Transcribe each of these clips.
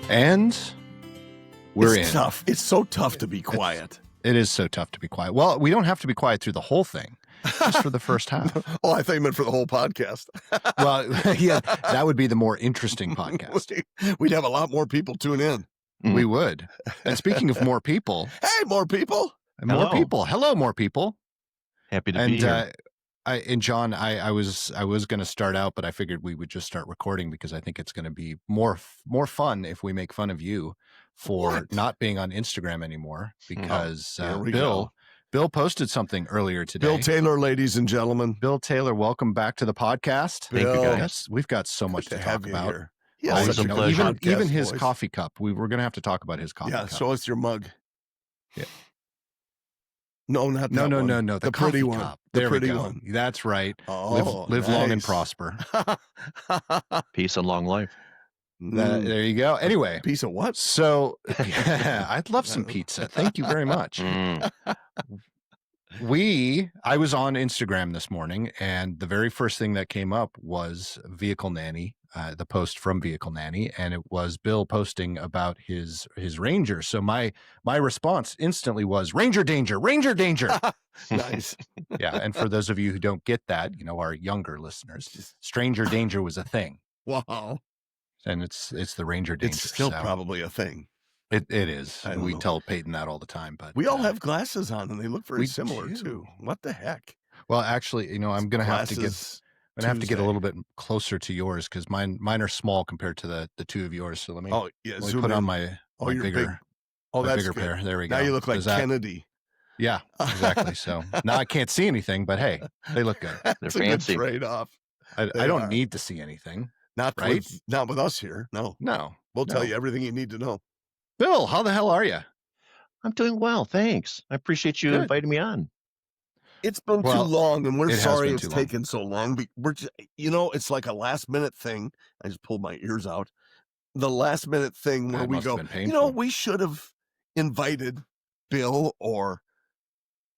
And we're in. It's tough. It's so tough to be quiet. It is so tough to be quiet. Well, we don't have to be quiet through the whole thing, just for the first half. Oh, I thought you meant for the whole podcast. Well, yeah, that would be the more interesting podcast. We'd have a lot more people tune in. We would. And speaking of more people. Hey, more people. More people. Hello, more people. Happy to be here. John, I was going to start out, but I figured we would just start recording because I think it's going to be more fun if we make fun of you for not being on Instagram anymore because Bill posted something earlier today. Bill Taylor, ladies and gentlemen. Bill Taylor, welcome back to the podcast. Thank you, guys. We've got so much to talk about. Always a pleasure. Even his coffee cup. We're going to have to talk about his coffee cup. Yeah, show us your mug. Yeah. No, not that one. No. The pretty one. Cup. The there pretty we go. one. That's right. Oh, live long and prosper. Peace and long life. There you go. Anyway. Piece of what? So, yeah, I'd love some pizza. Thank you very much. I was on Instagram this morning, and the very first thing that came up was Vehicle Nanny, the post from Vehicle Nanny, and it was Bill posting about his Ranger. So my response instantly was Ranger danger, Ranger danger. Nice. Yeah, and for those of you who don't get that, our younger listeners, stranger danger was a thing. Wow. And it's the Ranger danger. It's still probably a thing. It is. We tell Peyton that all the time, but we all have glasses on, and they look very similar too. What the heck? Well, actually, I'm going to have to get a little bit closer to yours because mine are small compared to the two of yours. So let me put on my bigger bigger pair. There we go. Now you look like Kennedy. Yeah, exactly. So now I can't see anything, but hey, they look good. They're fancy. Good trade-off. I don't need to see anything. Not with us here. No. We'll tell you everything you need to know. Bill, how the hell are you? I'm doing well, thanks. I appreciate you inviting me on. It's been too long, and we're sorry it's taken so long. We're just, it's like a last-minute thing. I just pulled my ears out. The last-minute thing where we go, we should have invited Bill or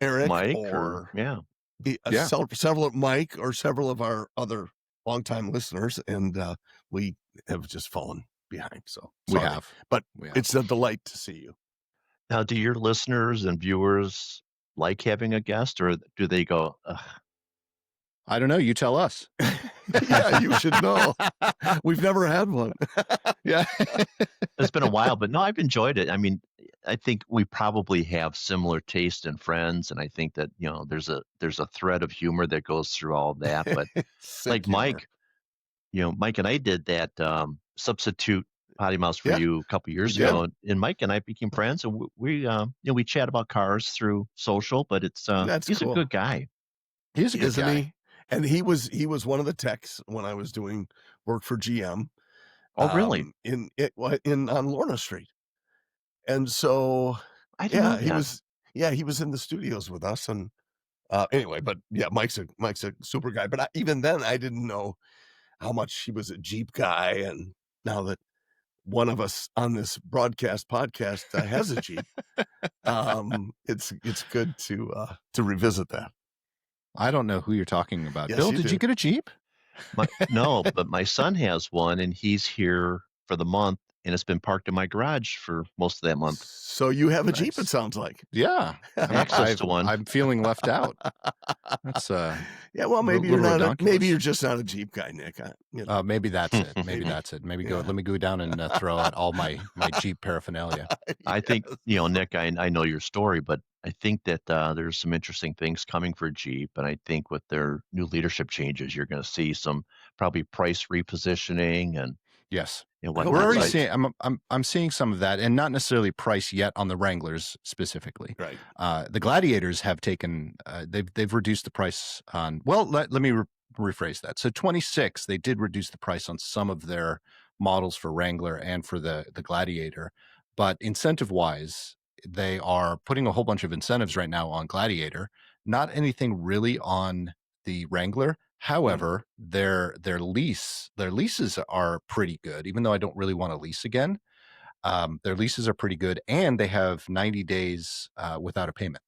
Eric Mike several of our other longtime listeners, and we have just fallen behind. So sorry. We have, but it's a delight to see you. Now, do your listeners and viewers like having a guest, or do they go, ugh? I don't know. You tell us. Yeah, you should know. We've never had one. Yeah. It's been a while, but no, I've enjoyed it. I mean, I think we probably have similar taste in friends, and I think that there's a thread of humor that goes through all of that. But like Mike, Mike and I did that substitute PoddiMouths for you a couple years ago, and Mike and I became friends, and we chat about cars through social. But he's cool. A good guy. He's a good guy. He? And he was one of the techs when I was doing work for GM. Oh, really? On Lorna Street. And so he was in the studios with us. And anyway, but yeah, Mike's a super guy. But even then, I didn't know how much he was a Jeep guy. And now that one of us on this podcast has a Jeep, it's good to revisit that. I don't know who you're talking about. Yes, Bill, did you get a Jeep? No, but my son has one, and he's here for the month, and it's been parked in my garage for most of that month. So you have a Jeep, it sounds like. Yeah. Access to one. I'm feeling left out. That's well, maybe you're not. Maybe you're just not a Jeep guy, Nick. Maybe that's it. Maybe that's it. Maybe let me go down and throw out all my Jeep paraphernalia. I think Nick. I know your story, but I think that there's some interesting things coming for Jeep, and I think with their new leadership changes, you're going to see some probably price repositioning and yes. We're already seeing. I'm seeing some of that, and not necessarily price yet on the Wranglers specifically. Right. The Gladiators have taken. They've reduced the price on. Well, let me rephrase that. So 26, they did reduce the price on some of their models for Wrangler and for the Gladiator, but incentive wise, they are putting a whole bunch of incentives right now on Gladiator. Not anything really on the Wrangler. However, their leases are pretty good, even though I don't really want to lease again. Their leases are pretty good, and they have 90 days without a payment.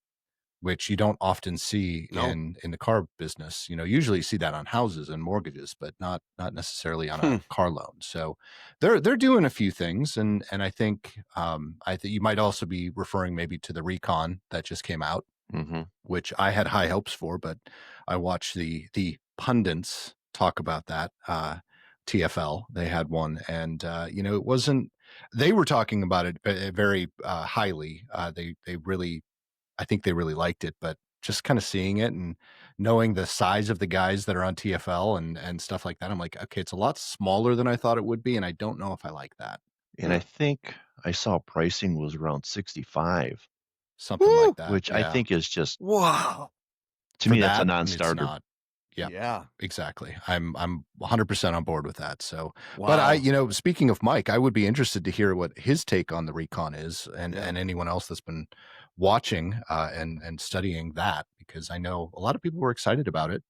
which you don't often see No. in the car business. Usually you see that on houses and mortgages, but not necessarily on Hmm. a car loan. So they're doing a few things, and I think you might also be referring maybe to the Recon that just came out, Hmm. which I had high hopes for, but I watched the pundits talk about that. TFL, they had one, and it wasn't. They were talking about it very highly. They really, I think they really liked it, but just kind of seeing it and knowing the size of the guys that are on TFL and stuff like that, I'm like, okay, it's a lot smaller than I thought it would be, and I don't know if I like that. And I think I saw pricing was around 65, Something like Woo! that, which I yeah. think is just, Wow. to For me, that's a that, it's non-starter. not. Yeah, Yeah. exactly. I'm 100% on board with that. So, but Wow. speaking of Mike, I would be interested to hear what his take on the Recon is, and Yeah. anyone else that's been watching and studying that, because I know a lot of people were excited about it,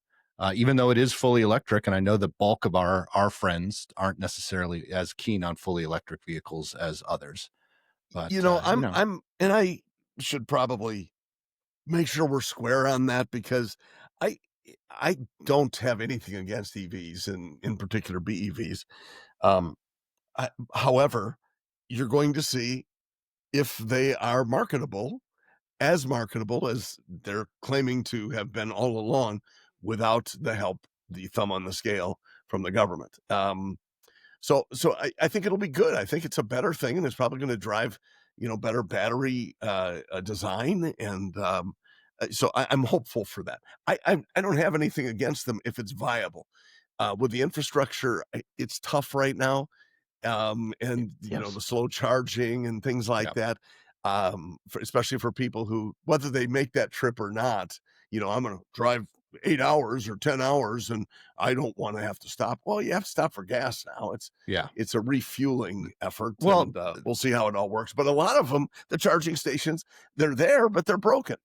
even though it is fully electric, and I know the bulk of our friends aren't necessarily as keen on fully electric vehicles as others. But And I should probably make sure we're square on that because I I don't have anything against EVs and in particular BEVs. Um, however, you're going to see if they are marketable as they're claiming to have been all along without the help, the thumb on the scale from the government. So I think it'll be good. I think it's a better thing, and it's probably going to drive, better battery design, and so I'm hopeful for that. I don't have anything against them if it's viable. With the infrastructure, it's tough right now, and Yes. the slow charging and things like yeah, that. Especially for people who, whether they make that trip or not, I'm going to drive 8 hours or 10 hours, and I don't want to have to stop. Well, you have to stop for gas now. yeah. It's a refueling effort, Well, and we'll see how it all works. But a lot of them, the charging stations, they're there, but they're broken.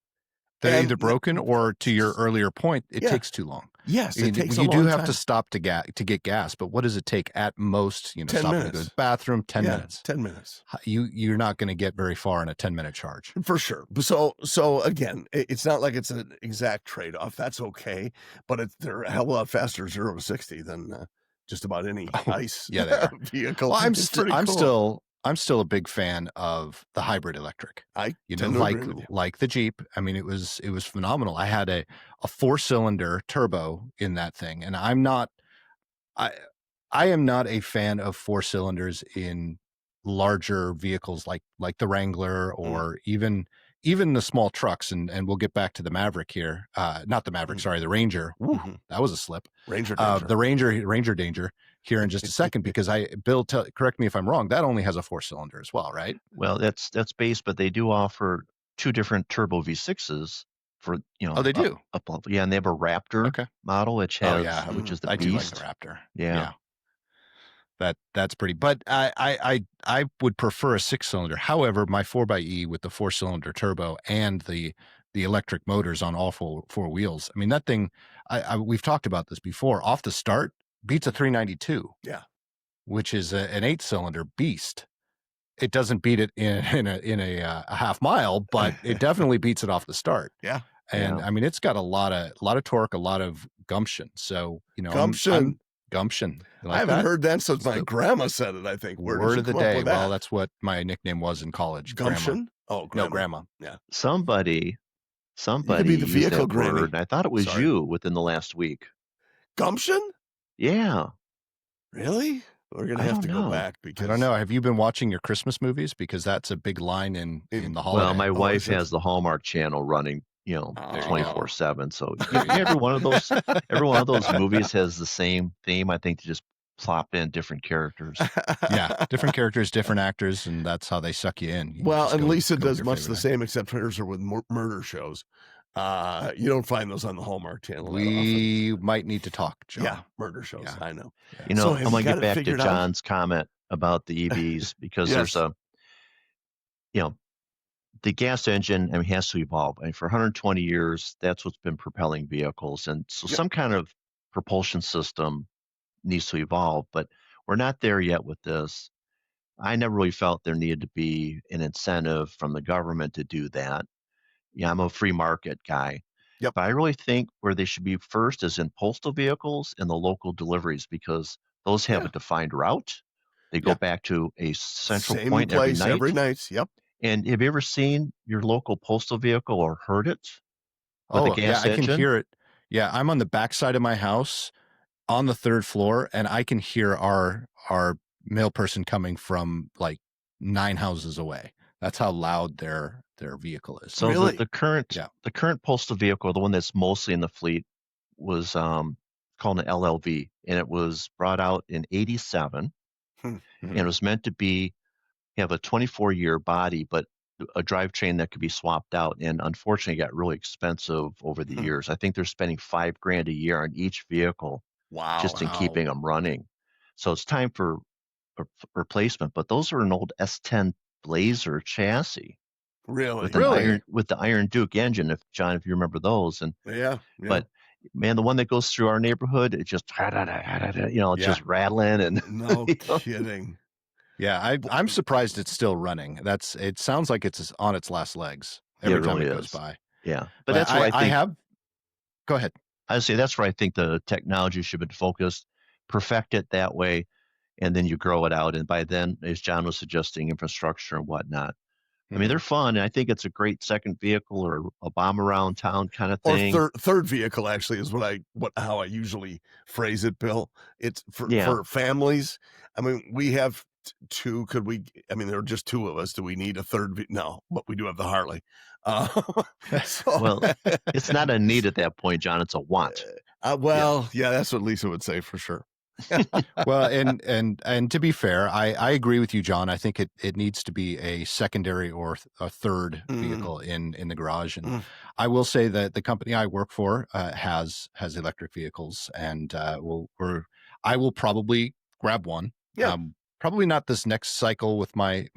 they're either And broken or, to your earlier point, it yeah, takes too long. yes, it takes a You do long have to time. stop to get gas, but what does it take at most? 10 Stopping to go to minutes. the bathroom, 10 Yeah, minutes. 10 minutes. You're not going to get very far in a 10-minute charge. For sure. So again, it's not like it's an exact trade-off. That's okay, but they're a hell of a lot faster 0 to 60 than just about any Oh, ICE yeah, they are. vehicle. Well, It's pretty cool. I'm still a big fan of the hybrid electric. I tend to agree with you. Like the Jeep. I mean, it was phenomenal. I had a 4-cylinder turbo in that thing, and I I am not a fan of 4 cylinders in larger vehicles like the Wrangler, Mm, or even the small trucks, and we'll get back to the Maverick here. Not the Maverick, mm, sorry, the Ranger. Woo, mhm. that was a slip. Ranger danger. The Ranger danger here in just a second, because Bill, correct me if I'm wrong, that only has a 4-cylinder as well, right? Well, that's base, but they do offer two different turbo V6s for, Oh, they up do. up level. Yeah, and they have a Raptor Okay. model Oh yeah, which is the I do like the Beast. Raptor. Yeah. Yeah. That's pretty, but I would prefer a 6-cylinder. However, my 4xe with the 4-cylinder turbo and the electric motors on all four wheels. I mean, that thing, we've talked about this before. Off the start, beats a 392, Yeah. which is an 8-cylinder beast. It doesn't beat it in a half mile, but it definitely beats it off the start. Yeah. And Yeah. I mean, it's got a lot of torque, a lot of gumption. So I'm Gumption. gumption. You I like haven't that? heard that since It's my the grandma said it, I think. Where did word she of the come up day. with Well, that? that's what my nickname was in college. Grandma. Gumption? Oh, No, grandma. grandma. Yeah. Somebody You could be the used vehicle that granny. word, and I thought it was Sorry. you within the last week. Gumption? Yeah. Really? We're gonna I have don't to go know. back I don't because know. Have you been watching your Christmas movies? Because that's a big line in in the Well, holiday. my oh, wife is it? has the Hallmark channel running, There you go. 24/7. So There you every go. one of those movies has the same theme. I think they just plop in different characters. Yeah, different characters, different actors, and that's how they suck you in. You Well, just and Lisa go with does your much the favorite actor. same, except hers are with murder shows. You don't find those on the Hallmark Channel that often. We might need to talk, Yeah, John. murder shows. Yeah, I know. yeah. So I'm have you gonna got get it back to figured out? John's comment about the EVs because Yes. you know, the gas engine, I mean, has to evolve. I mean, for 120 years, that's what's been propelling vehicles. And so Yep. some kind of propulsion system needs to evolve, but we're not there yet with this. I never really felt there needed to be an incentive from the government to do that. yeah, I'm a free market guy. Yep. But I really think where they should be first is in postal vehicles and the local deliveries because those have a Yeah. defined route. They go Yeah. back to a central Same point every place every night. night. Yep. And have you ever seen your local postal vehicle or heard it with a Oh, yeah, gas I can engine? hear it. Yeah, I'm on the backside of my house on the 3rd floor, and I can hear our mail person coming from like 9 houses away. That's how loud their vehicle is. So the Really? the current Yeah. the current postal vehicle, the one that's mostly in the fleet, was called an LLV, and it was brought out in '87, Hmm. and Mhm. it was meant to be have a 24-year body, but a drivetrain that could be swapped out. And unfortunately, it got really expensive over the Hmm. years. I think they're spending $5,000 a year on each vehicle Wow. just in Wow. keeping them running. So it's time for a replacement. But those are an old S10 Blazer chassis with Really? an Really? Iron Duke engine. If John, if you remember those, and Yeah. Yeah. but man, the one that goes through our neighborhood, it just it's Yeah. just rattling and No you know, kidding. Yeah, I'm surprised it's still running. It sounds like it's on its last legs yeah, it every time really it goes is. by. Yeah, but But that's where I I think have Go ahead. I say that's where I think the technology should be focused, perfect it that way, and then you grow it out. And by then, as John was suggesting, infrastructure and whatnot. I mean, they're Mhm. fun, and I think it's a great second vehicle or a bomb around town kind of Or thing. third vehicle actually is how I usually phrase it, Bill. It's Yeah. for families. I mean, we have two. Could we? I mean, there are just two of us. Do we need a third? No, but we do have the Harley. Uh, so, Well, it's not a need at that point, John. It's a want. Yeah. well, yeah, that's what Lisa would say for sure. Well, and to be fair, I agree with you, John. I think it needs to be a secondary or a third Mm, vehicle in the garage. And mm, I will say that the company I work for has electric vehicles, and I will probably grab one. yeah, Probably not this next cycle with my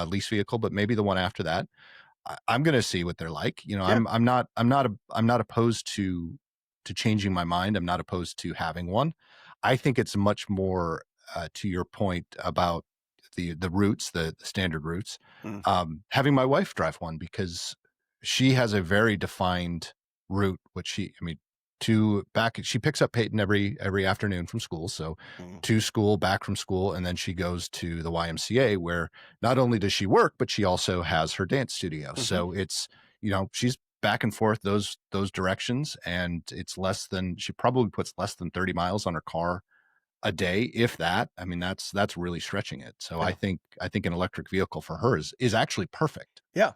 lease vehicle, but maybe the one after that. I'm going to see what they're like. You know, yeah. I'm not opposed to changing my mind. I'm not opposed to having one. I think it's much more to your point about the routes, the standard routes. Mm, Having my wife drive one because she has a very defined route, which I mean, she picks up Peyton every afternoon from school. So mm, to school, back from school, and then she goes to the YMCA where not only does she work, but she also has her dance studio. mhm. So it's, she's back and forth those directions, and she probably puts less than 30 miles on her car a day, if that. I mean, that's really stretching it. So Yeah, I think an electric vehicle for her is actually perfect. yeah,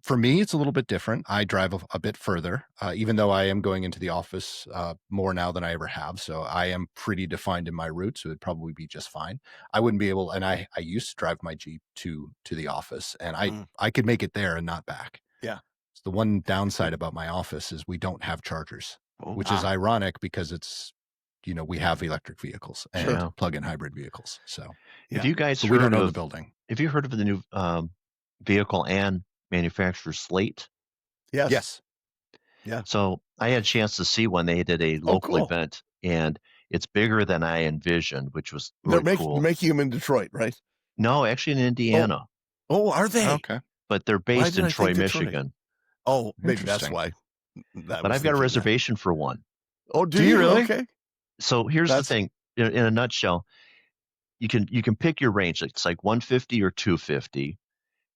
For me, it's a little bit different. I drive a bit further, even though I am going into the office more now than I ever have. So I am pretty defined in my route. So it'd probably be just fine. I wouldn't be able, and I used to drive my Jeep to the office, and mm, I could make it there and not back. yeah. So the one downside about my office is we don't have chargers, Oh, which is ironic because we have electric vehicles sure. and Yeah. plug-in hybrid vehicles. So, Have Yeah. you guys but we don't heard own the of building. have you heard of the new vehicle and manufacturer Slate? Yes. Yes. Yeah. So I had a chance to see when they did a Oh, local cool. event, and it's bigger than I envisioned, which was They're really making cool. making them in Detroit, right? No, actually in Oh, Indiana, oh, are they? Okay. but they're Why based did in I think Troy, Detroit? Michigan. Oh, maybe that's Interesting. why I But was I've got a thinking that. reservation for one. Oh, do Do you you? really? Okay. So here's the That's thing, in a nutshell, you can pick your range. It's like 150 or 250,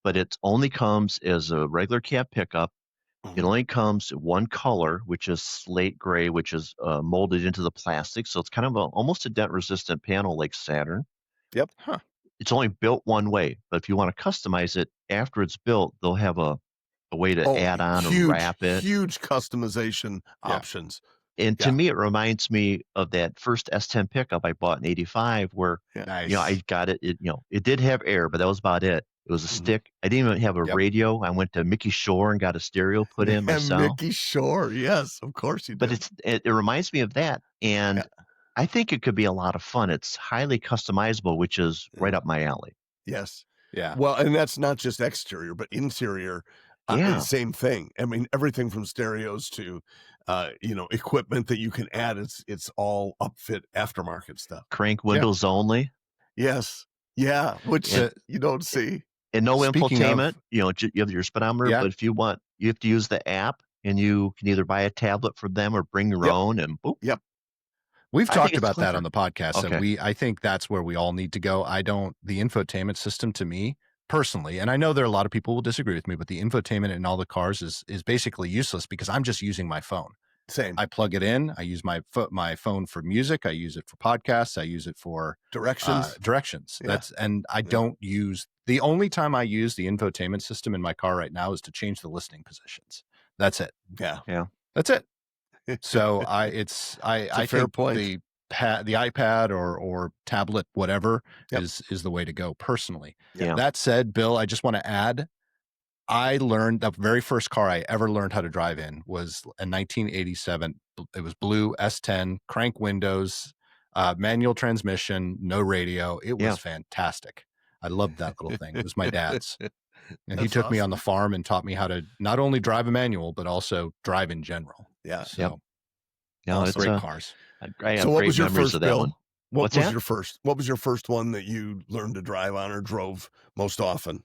but it only comes as a regular cab pickup. It mhm. only comes in one color, which is slate gray, which is molded into the plastic. So it's kind of almost a dent resistant panel like Saturn. Yep. Huh. It's only built one way, but if you want to customize it after it's built, they'll have a way to Oh, add on or huge, wrap it. huge customization Yeah. options. And to Yeah. me, it reminds me of that first S10 pickup I bought in '85, where Yeah. I Nice. got it. It did have air, but that was about it. It was a Mhm. stick. I didn't even have a Yep. radio. I went to Mickey Shore and got a stereo put in And myself. Mickey Shore. Yes, of course you But did. it reminds me of that, Yeah. and I think it could be a lot of fun. It's highly customizable, which is right Yeah. up my alley. Yes. Yeah. Well, and that's not just exterior, but interior, Yeah, same thing. I mean, everything from stereos to, equipment that you can add. It's all upfit aftermarket stuff. crank Yeah. windows only. Yes. Yeah, which And The you don't see. And no Speaking of, infotainment, you have your speedometer, yeah, but if you want, you have to use the app, and you can either buy a tablet for them or bring your Yep. own, and boop. Yep. we've I think talked it's about that clever. on the podcast. So Okay. I think that's where we all need to go. The infotainment system to me personally, and I know there are a lot of people who will disagree with me, but the infotainment in all the cars is basically useless because I'm just using my phone. Same. I plug it in. I use my phone for music. I use it for podcasts. I use it for Directions. Yeah. I don't use, the only time I use the infotainment system in my car right now is to change the listening positions. That's it. Yeah. That's it. So I fair think point. the iPad or tablet, whatever, is the way to go personally. Yeah. That said, Bill, I just want to add, I learned the very first car I ever learned how to drive in was in 1987. It was blue S10, crank windows, manual transmission, no radio. It was fantastic. I loved that little thing. It was my dad's. And he took me on the farm and taught me how to not only drive a manual, but also drive in general. Yeah. So It's great cars. I have So what great was your memories first, of that Bill? one. What What's was that? your first? What was your first one that you learned to drive on or drove most often?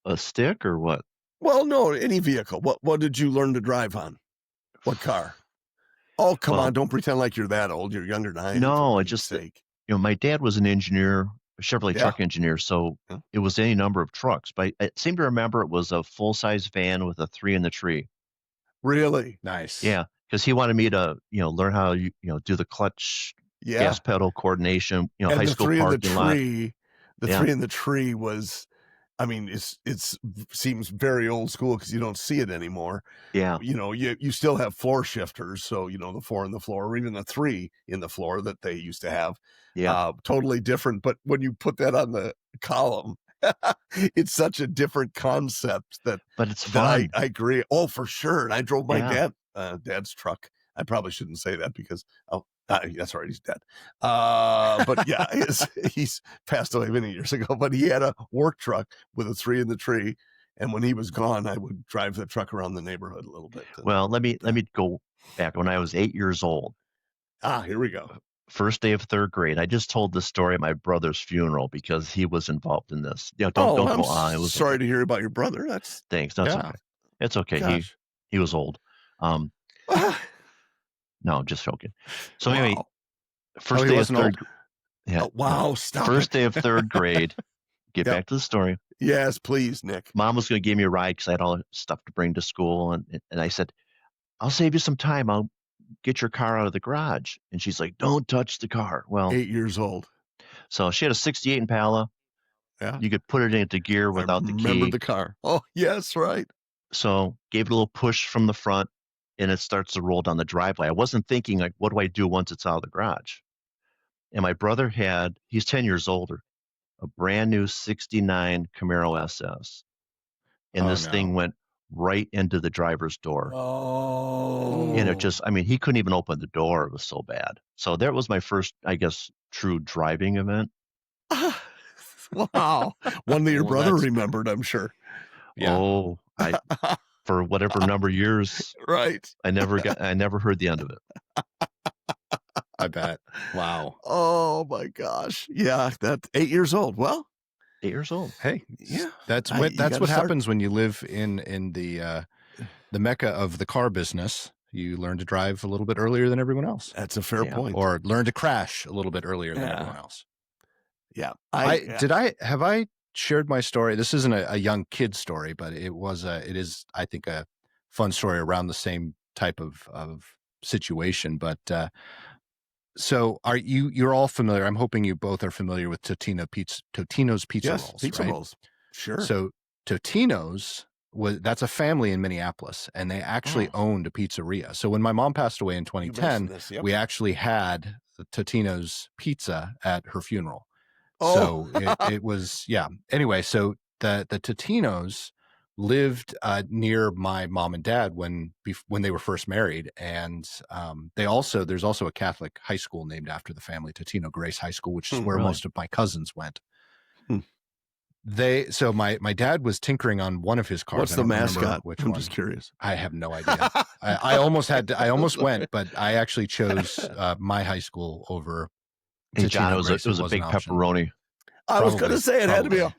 A stick or what? Well, no, any vehicle. What did you learn to drive on? What car? Oh, come on! Don't pretend like you're that old. You're younger than I am. No, for it's just sake. my dad was an engineer, a Chevrolet truck engineer, so it was any number of trucks. But I seem to remember it was a full-size van with a 3 in the tree. Really? Nice. Yeah, because he wanted me to learn how do the clutch, gas pedal coordination. And high the school 3 in the parking lot. tree. The 3 in the tree was. I mean, it's seems very old school because you don't see it anymore. Yeah. You still have floor shifters, so the 4 in the floor, or even the 3 in the floor that they used to have. Yeah. Totally different. But when you put that on the column, it's such a different concept but it's fun. I agree. Oh, for sure. And I drove my dad's truck. I probably shouldn't say that because that's right, he's dead. But yeah, he's passed away many years ago. But he had a work truck with a 3 in the tree, and when he was gone, I would drive the truck around the neighborhood a little bit. Well, let me go back when I was 8 years old. Here we go. First day of 3rd grade. I just told this story at my brother's funeral because he was involved in this. Don't I'm go on. It was sorry to hear about your brother. That's thanks. That's okay. It's okay. Gosh. He was old. No, just joking. So anyway, first day of 3rd. Yeah. Oh, wow. Stop. First day of 3rd grade. Get back to the story. Yes, please, Nick. Mom was going to give me a ride because I had all the stuff to bring to school, and I said, "I'll save you some time. I'll get your car out of the garage." And she's like, "Don't touch the car." Well, 8 years old. So she had a '68 Impala. Yeah. You could put it into gear without the key. Remember the car. Oh, yes, right. So gave it a little push from the front, and it starts to roll down the driveway. I wasn't thinking, like, what do I do once it's out of the garage? And my brother he's 10 years older, a brand new 69 Camaro SS. And this thing went right into the driver's door. Oh. And it just, he couldn't even open the door. It was so bad. So that was my first, I guess, true driving event. Wow. One that your brother remembered, I'm sure. Yeah. Oh, for whatever number of years. Right. I never heard the end of it. I bet. Wow. Oh my gosh. Yeah. That's 8 years old. Well, 8 years old. Hey, yeah. That's what happens when you live in the mecca of the car business. You learn to drive a little bit earlier than everyone else. That's a fair point. Or learn to crash a little bit earlier than everyone else. Yeah. Have I shared my story? This isn't a young kid story, but it is, I think, a fun story around the same type of situation. But so you're all familiar. I'm hoping you both are familiar with Totino's Pizza Rolls. Pizza right? rolls. Sure. So Totino's that's a family in Minneapolis, and they actually owned a pizzeria. So when my mom passed away in 2010, we actually had Totino's Pizza at her funeral. So it was, Anyway, so the Totino's lived near my mom and dad when they were first married, and there's also a Catholic high school named after the family, Totino Grace High School, which is where most of my cousins went. So my dad was tinkering on one of his cars. What's the mascot? I'm just curious. I have no idea. I almost went, but I actually chose my high school over. Hey, John, it was a big pepperoni. I was going to say it had to be a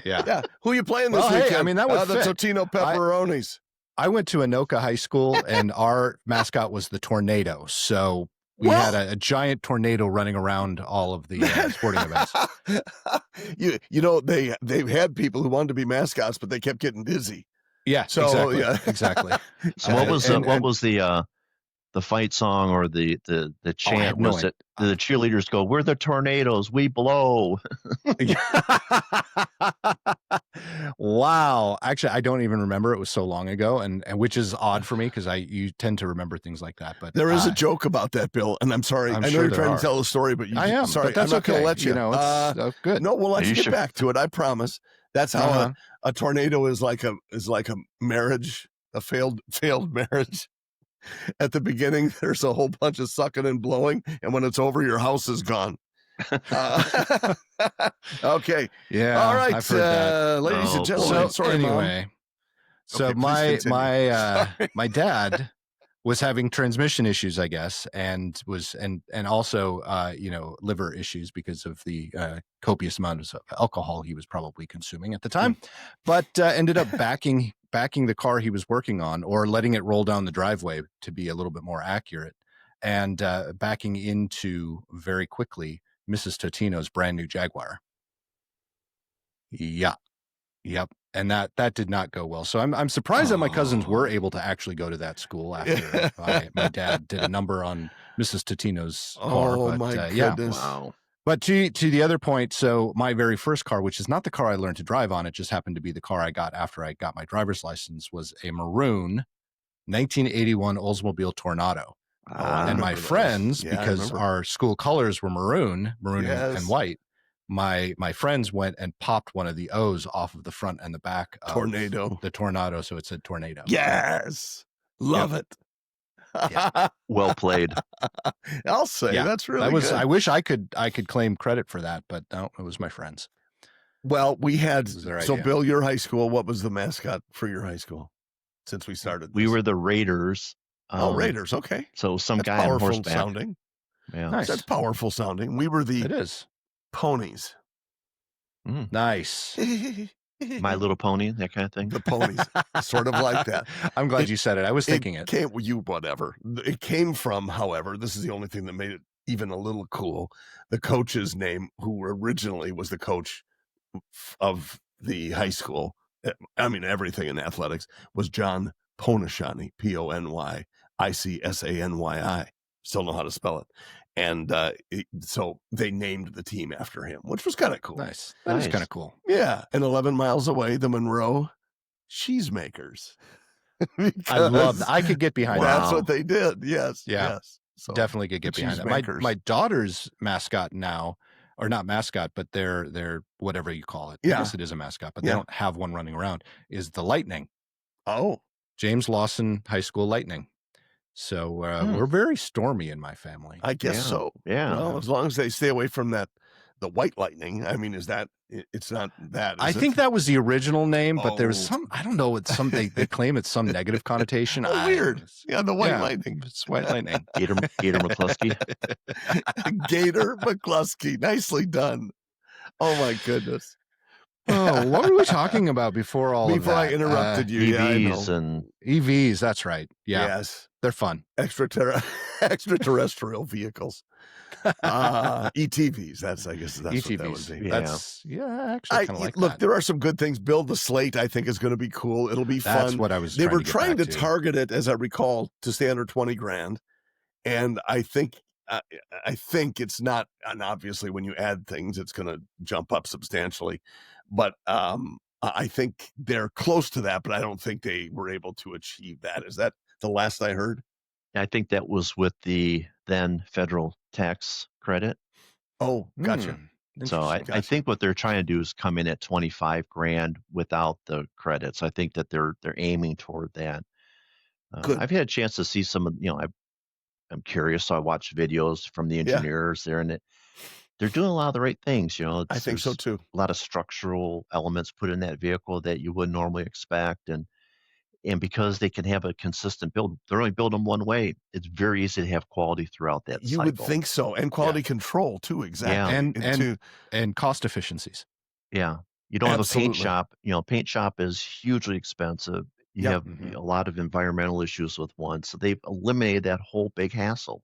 Yeah. Yeah. Who you playing this Well, hey, weekend? I mean, that would the fit. Totino Pepperonis. I went to Anoka High School, and our mascot was the tornado. So we had a giant tornado running around all of the sporting events. You know, they've had people who wanted to be mascots, but they kept getting dizzy. Yeah, So, exactly. yeah. Exactly. So what was the fight song or the chant? no Was it the cheerleaders go, "We're the tornadoes, we blow"? Wow. Actually, I don't even remember. It was so long ago, and which is odd for me because you tend to remember things like that. But there is a joke about that, Bill, and I'm sorry. I know sure you're there trying are. to tell a story, but I am. Sorry, but that's I'm not going okay. to let you. It's good. No, we'll let you get sure? back to it. I promise. That's how a tornado is like a marriage, a failed marriage. At the beginning, there's a whole bunch of sucking and blowing, and when it's over, your house is gone. Okay. Yeah. All right, I've heard that. ladies and gentlemen. Sorry, anyway, Mom. so Okay, please continue. my dad was having transmission issues, I guess, and also liver issues because of the copious amount of alcohol he was probably consuming at the time, but ended up backing the car he was working on, or letting it roll down the driveway to be a little bit more accurate, and backing into very quickly Mrs. Totino's brand new Jaguar. Yeah. Yep. And that did not go well. So I'm surprised that my cousins were able to actually go to that school after my dad did a number on Mrs. Totino's car. Oh, but, my yeah. goodness. Wow. But to the other point, so my very first car, which is not the car I learned to drive on, it just happened to be the car I got after I got my driver's license, was a maroon 1981 Oldsmobile Tornado. And my friends, because our school colors were maroon and white, my friends went and popped one of the O's off of the front and the back of the Tornado, so it said Tornado. Yes. Love it. Yeah. Well played. I'll say that's really good. I wish I could claim credit for that, but no, it was my friends. Well, we had idea. Bill, your high school, what was the mascot for your high school since we started this? We were the Raiders. Raiders, okay. So that's guy on horseback. Powerful sounding. Yeah. Nice. That's powerful sounding. We were the It is. ponies. Nice. My Little Pony, that kind of thing. The ponies, sort of like that. I'm glad you said it. I was thinking it. Whatever. It came from, however, this is the only thing that made it even a little cool. The coach's name, who originally was the coach of the high school, I mean, everything in athletics, was John Ponishani, Ponyicsanyi. Still know how to spell it. And so they named the team after him, which was kind of cool. Nice. That is kind of cool. Yeah. And 11 miles away, the Monroe Cheesemakers. I love that. I could get behind that. That's what they did. Yes. Yeah. Yes. So definitely could get behind that. My daughter's mascot now, or not mascot, but their whatever you call it. Yeah. I guess it is a mascot, but they don't have one running around, is the Lightning. Oh. James Lawson High School Lightning. So we're very stormy in my family. I guess so. Yeah. Well, as long as they stay away from the White Lightning. I mean, it's not that. I think that was the original name, but there's some, I don't know, it's they claim it's some negative connotation. Weird. Yeah, the White Lightning. It's White Lightning. Gator McCluskey. Gator McCluskey. Nicely done. Oh my goodness. Oh, what were we talking about before all of that? Before I interrupted you. EVs and EVs, that's right. Yeah. Yes. They're fun. Extraterrestrial vehicles. ETVs. I guess that's ETVs. what that would be. That's actually kind of like look, that. there are some good things. Build the Slate, I think, is going to be cool. It'll be fun. That's what I was. They were trying to target it, as I recall, to stay under 20 grand, and I think it's not. And obviously, when you add things, it's going to jump up substantially. But I think they're close to that. But I don't think they were able to achieve that. Is that the last I heard? I think that was with the then federal tax credit. Oh, gotcha. So I think what they're trying to do is come in at 25 grand without the credits. I think that they're aiming toward that. I've had a chance to see some of, I'm curious. So I watched videos from the engineers there, and they're doing a lot of the right things. I think so too. A lot of structural elements put in that vehicle that you wouldn't normally expect. And And because they can have a consistent build, they're only build them one way. It's very easy to have quality throughout that You would cycle. think so, and Yeah. quality control too, Yeah. exactly, And cost efficiencies. Yeah. You don't have a paint absolutely. shop. Paint shop is hugely expensive. You Yep. have Mhm. a lot of environmental issues with one. So they've eliminated that whole big hassle.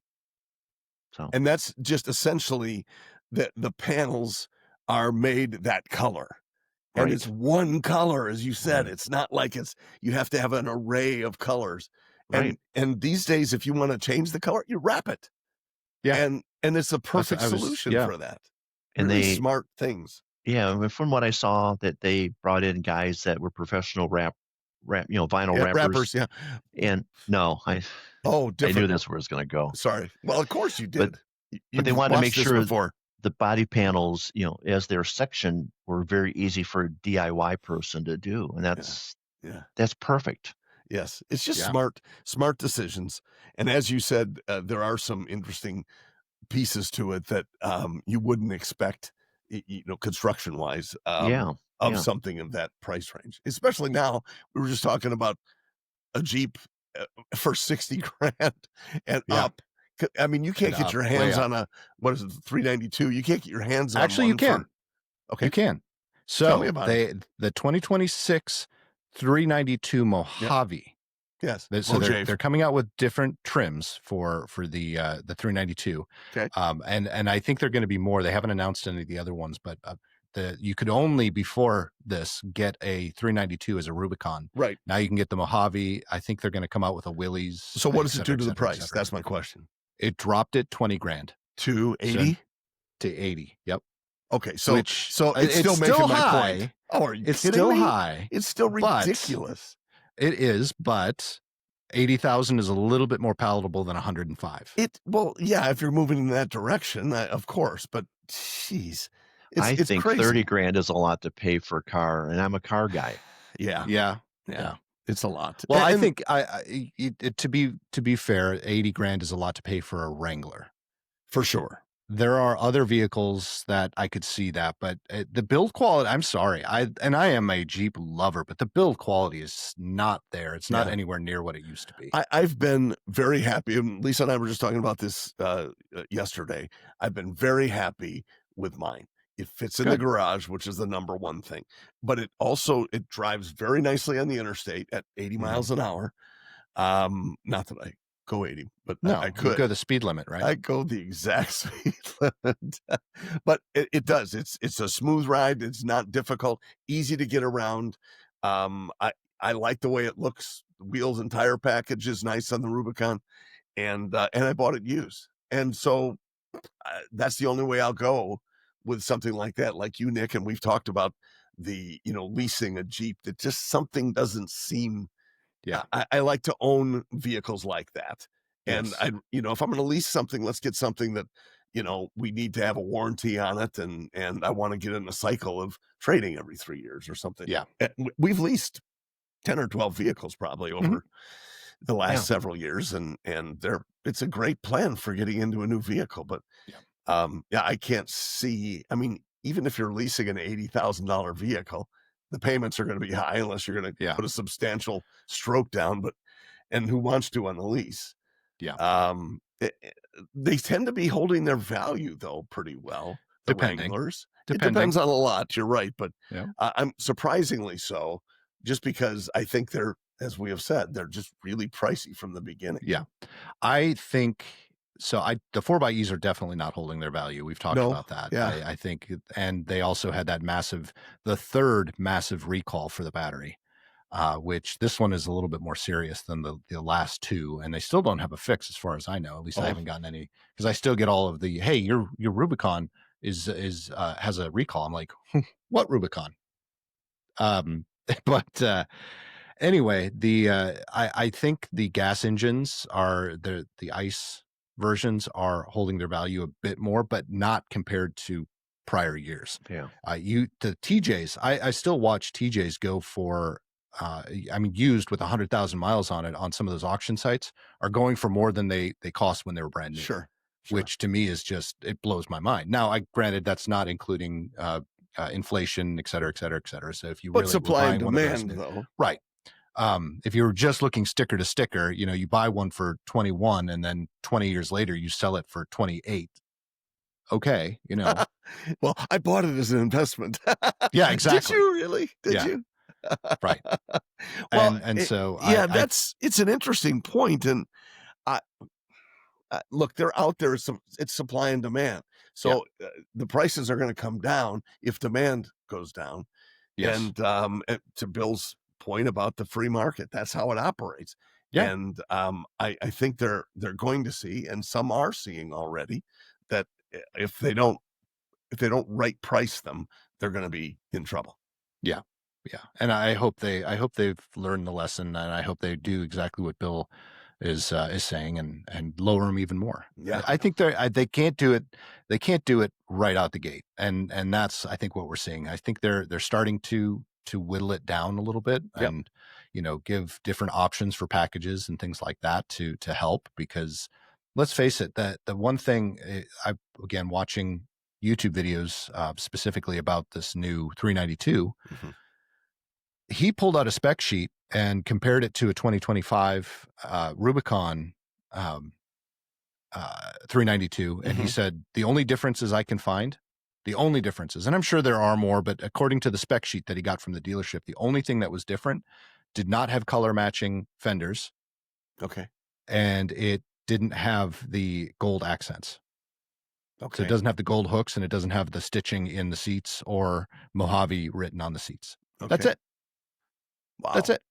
So, And that's just essentially the panels are made that color. And it's right. one color, as you said. Right. It's not like you have to have an array of colors. Right. And these days, if you wanna change the color, you wrap it. Yeah. And it's a perfect I was solution yeah. for that. And Really smart things. yeah, I mean, from what I saw that they brought in guys that were professional vinyl Yeah, rappers. wrappers, yeah. And no, Oh, I knew different. that's where it's going to go. Sorry. Well, of course you But did. but they You've wanted to make watched this sure before. the body panels, as their section, were very easy for a DIY person to do, and Yeah, yeah. that's perfect. Yes, it's just Yeah. smart decisions, and as you said, there are some interesting pieces to it that, you wouldn't expect, construction-wise, Yeah, of yeah, something of that price range, especially now. We were just talking about a Jeep, for 60 grand and Yeah. up. I mean, you And can't get up, your way hands up. on a what is it, 392? You can't get your hands on Actually, you one can. for okay, You can. tell me So about it. the 2026 392 Yep, Mojave. yes, So Mojave, they're coming out with different trims for the 392, okay, and I think they're going to be more. They haven't announced any of the other ones, but you could only before this get a 392 as a Rubicon. right. Now you can get the Mojave. I think they're going to come out with a Willys, So what et does it cetera, do et to the cetera, et price? cetera. That's my question. It dropped it 20 grand. To So 80? to 80. Yep. Okay, so Which it's it's still still making my point. high. Oh, are you It's kidding still me? high, It's still but ridiculous. it is, but 80,000 is a little bit more palatable than 105. Well, yeah, if you're moving in that direction, of course, but jeez, I it's think 30 crazy. grand is a lot to pay for a car, and I'm a car guy. Yeah, Yeah. yeah, Yeah. it's a lot. Well, I And think to be fair, 80 grand is a lot to pay for a Wrangler. for sure. There are other vehicles that I could see that, but the build quality, I'm sorry. I am a Jeep lover, but the build quality is not there. It's not Yeah. anywhere near what it used to be. I've been very happy, and Lisa and I were just talking about this, yesterday. I've been very happy with mine. It fits in the Good. garage, which is the number one thing, but it drives very nicely on the interstate at 80 Mhm. miles an hour. Not that I go 80, but I No, you could. go the speed limit, right? I go the exact speed limit, but it does. It's a smooth ride. It's not difficult, easy to get around. I like the way it looks. The wheels and tire package is nice on the Rubicon, and I bought it used, and so that's the only way I'll go with something like that. Like you, Nick, and we've talked about leasing a Jeep. That just something doesn't seem. Yeah. I like to own vehicles like that. And Yes. if I'm going to lease something, let's get something that, we need to have a warranty on it. And I want to get in a cycle of trading every 3 years or something. Yeah. We've leased 10 or 12 vehicles probably Mhm. over the last Yeah. several years. And it's a great plan for getting into a new vehicle. But Yeah. yeah, I can't see. I mean, even if you're leasing an $80,000 vehicle, the payments are going to be high unless you're going to Yeah. put a substantial stroke down. And who wants to on the lease? Yeah. They tend to be holding their value though pretty well. The Depending. Wranglers. It Depending. depends on a lot. You're right, but Yeah. I'm surprisingly so, just because I think they're, as we have said, they're just really pricey from the beginning. Yeah. I think so. The 4xEs are definitely not holding their value. We've talked No, about that. yeah. I think, and they also had the third massive recall for the battery, which this one is a little bit more serious than the last two, and they still don't have a fix as far as I know. At least I Oh. haven't gotten any, because I still get all of the, hey, your Rubicon has a recall. I'm like, what Rubicon? But anyway, I think the gas engines are the ICE versions are holding their value a bit more, but not compared to prior years. Yeah. The TJs, I still watch TJs go for used with 100,000 miles on it on some of those auction sites are going for more than they cost when they were brand new. Sure. Which to me is it blows my mind. Now, granted that's not including inflation, et cetera, et cetera, et cetera. So if you But really were supply and buying one of those demand, new, though. right. If you were just looking sticker to sticker, you buy one for 21 and then 20 years later you sell it for 28. Okay, Well, I bought it as an investment. Yeah, Did exactly. you really? Did Yeah, you? right. Well, And so yeah, I it's an interesting point, and I look, they're out there. It's supply and demand. yeah, So the prices are going to come down if demand goes down. yes, And to Bill's point about the free market, that's how it operates. yeah, And I think they're going to see, and some are seeing already, that if they don't right price them, they're going to be in trouble. yeah, yeah. And I hope they've learned the lesson, and I hope they do exactly what Bill is saying, and lower them even more. Yeah. I think they can't do it. They can't do it right out the gate, and that's, I think, what we're seeing. I think they're starting to whittle it down a little bit, Yep. and give different options for packages and things like that to help. Because let's face it, that the one thing, I again watching YouTube videos specifically about this new 392. Mhm. He pulled out a spec sheet and compared it to a 2025 Rubicon um, 392, and he Mhm. said the only differences I can find, the only differences, and I'm sure there are more, but according to the spec sheet that he got from the dealership, the only thing that was different did not have color matching fenders, Okay. and it didn't have the gold accents. So it Okay. doesn't have the gold hooks, and it doesn't have the stitching in the seats or Mojave written on the seats. That's Okay. it. That's Wow. it.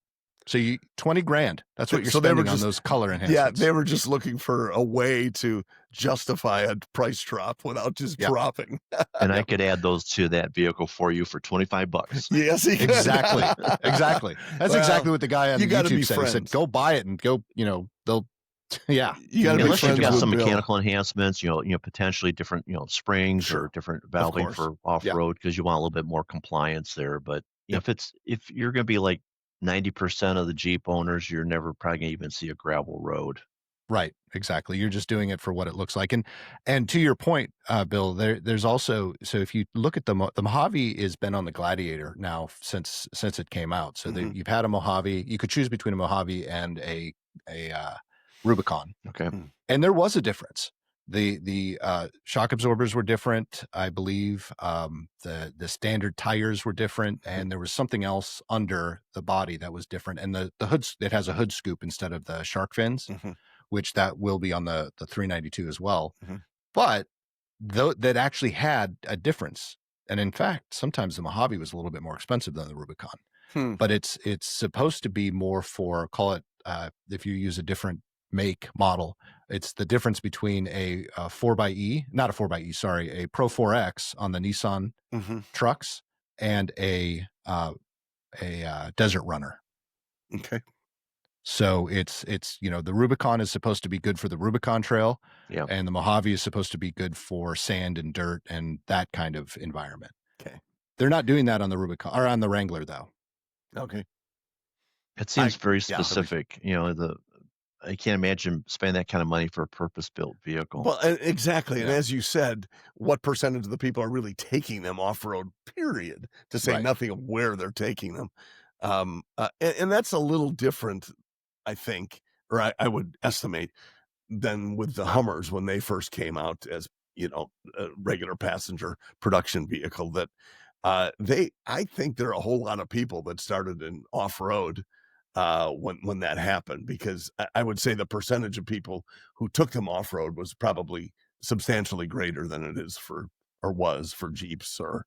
So 20 grand. That's what you're So they were spending on just those color yeah, enhancements. they were just looking for a way to justify a price drop without just Yeah, dropping. And I yep. could add those to that vehicle for you for $25. Yes, he could. Exactly. Exactly. That's Well, exactly what the guy on you the gotta YouTube be said. He said, friends. "Go buy it and go, they'll yeah, You gotta be Unless you've friends got with some Bill. mechanical enhancements, potentially different, springs or Sure. different Of valving course. for yeah, off-road because you want a little bit more compliance there. But yep. if you're going to be like 90% of the Jeep owners, you're never probably going to even see a gravel road. Right, exactly. You're just doing it for what it looks like. And to your point, Bill, there's also, so if you look at the Mojave has been on the Gladiator now since it came out. So Mhm. you've had a Mojave. You could choose between a Mojave and a Rubicon, Okay. Mm. and there was a difference. The shock absorbers were different, I believe. The standard tires were different, and there was something else under the body that was different. And the hood, it has a hood scoop instead of the shark fins, Mhm. which that will be on the 392 as well. Mhm. But though that actually had a difference. And in fact, sometimes the Mojave was a little bit more expensive than the Rubicon. Hmm. But it's supposed to be more for, call it, if you use a different make model, it's the difference between a 4xe, not a 4xe, sorry, a Pro 4X on the Nissan Mhm. trucks, and a Desert Runner. Okay. So it's the Rubicon is supposed to be good for the Rubicon Trail, Yeah. and the Mojave is supposed to be good for sand and dirt and that kind of environment. Okay. They're not doing that on the Rubicon or on the Wrangler, though. Okay. It seems very Yeah. specific. I can't imagine spending that kind of money for a purpose-built vehicle. Well, exactly. And Yeah, as you said, what percentage of the people are really taking them off road, period, to say right. nothing of where they're taking them. And that's a little different, I think, or I would estimate, than with the Hummers when they first came out as, a regular passenger production vehicle. That I think there are a whole lot of people that started in off road when that happened, because I would say the percentage of people who took them off road was probably substantially greater than it is for, or was for, Jeeps or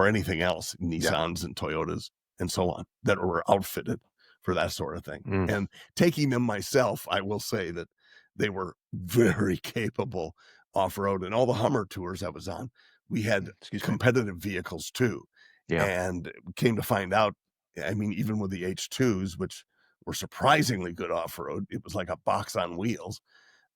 anything else, Yeah, Nissans and Toyotas and so on, that were outfitted for that sort of thing. Mm. And taking them myself, I will say that they were very capable off road. And all the Hummer tours I was on, we had excuse me. competitive vehicles too. Yeah. And came to find out, I mean, even with the H2s, which were surprisingly good off road, it was like a box on wheels.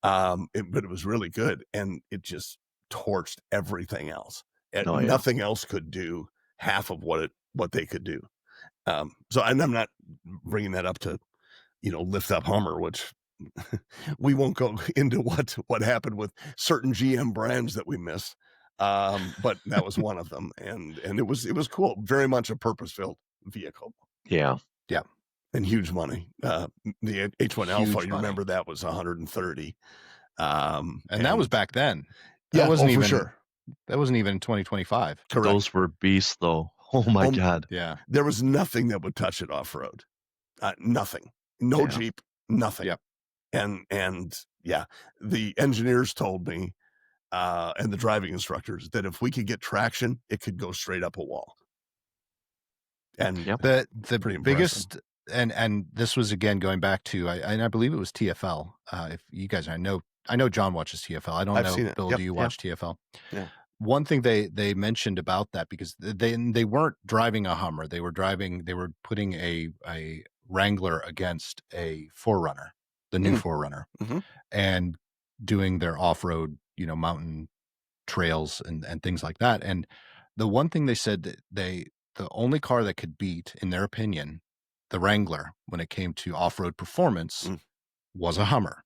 But it was really good, and it just torched everything else. Oh, yeah. Nothing else could do half of what they could do. So, and I'm not bringing that up to lift up Hummer, which we won't go into what happened with certain GM brands that we miss. But that was one of them, and it was cool. Very much a purpose-built vehicle. Yeah. Yeah. and huge money. The H1 Alpha, Huge you money. remember that was 130. And that was And back then. That yeah, oh, wasn't for even sure. that wasn't even in 2025. Correct. Those were beasts, though. Oh my Um, God. Yeah. there was nothing that would touch it off-road. Nothing. No Yeah. Jeep, nothing. Yep. And yeah, the engineers told me, and the driving instructors, that if we could get traction, it could go straight up a wall. And Yep. The pretty impressive. biggest and this was again going back to I believe it was TFL. If you guys I know John watches TFL. I don't I've know, seen it. Bill, Yep. do you watch TFL? Yeah. One thing they mentioned about that, because they weren't driving a Hummer. They were putting a Wrangler against a 4Runner, the new 4Runner, Mhm. and doing their off-road, mountain trails and things like that. And the one thing they said that the only car that could beat, in their opinion, the Wrangler when it came to off-road performance was a Hummer.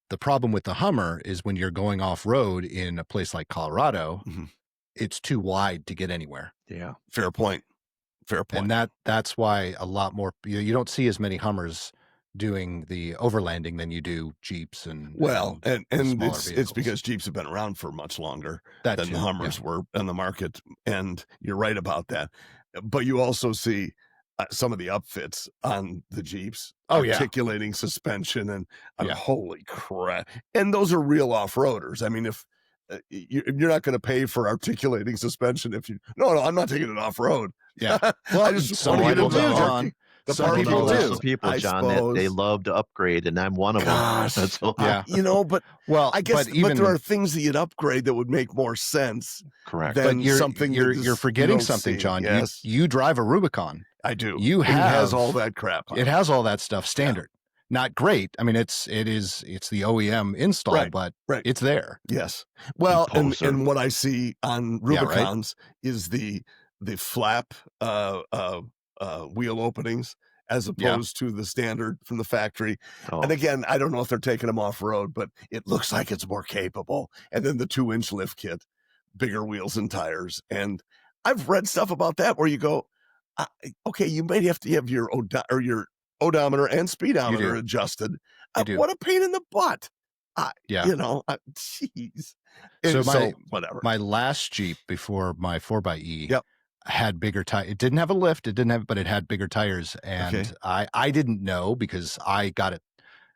The problem with the Hummer is when you're going off-road in a place like Colorado, it's too wide to get anywhere. Yeah. Fair point. And that's why a lot more you don't see as many Hummers doing the overlanding than you do Jeeps and Well, and smaller it's vehicles. because Jeeps have been around for much longer That than too, the Hummers were in the market, and you're right about that. But you also see some of the upfits on the Jeeps, Oh, yeah. articulating suspension, and Yeah. holy crap! And those are real off-roaders. I mean, if you're not going to pay for articulating suspension, if you no, I'm not taking it off-road. Yeah. I Well, just some want to get people into do, the John. the Some parking people lot. There's do. some people, I John, that they suppose. love to upgrade, and I'm one of them. Gosh, That's all. Yeah. but Well, I guess, but there are things that you'd upgrade that would make more sense Correct. than But something that you're is, forgetting don't something, see. John. Yes, You drive a Rubicon. I do. You And it has have all that crap on It has all that stuff standard. Not great. I mean, it's the OEM install, Right, but right. it's there. Yes. Well, Poser. and what I see on Yeah, right. Rubicons is the flap wheel openings as opposed to the standard from the factory. Oh, And again, I don't know if they're taking them off road, but it looks like it's more capable. And then the 2-inch lift kit, bigger wheels and tires. And I've read stuff about that where you go, okay, you might have to have your odometer and speedometer do. adjusted. You do. What a pain in the butt. Yeah. Jeez. So whatever. my last Jeep before my 4xe Yep. had bigger tires. It didn't have a lift. But it had bigger tires. And Okay. I didn't know because I got it.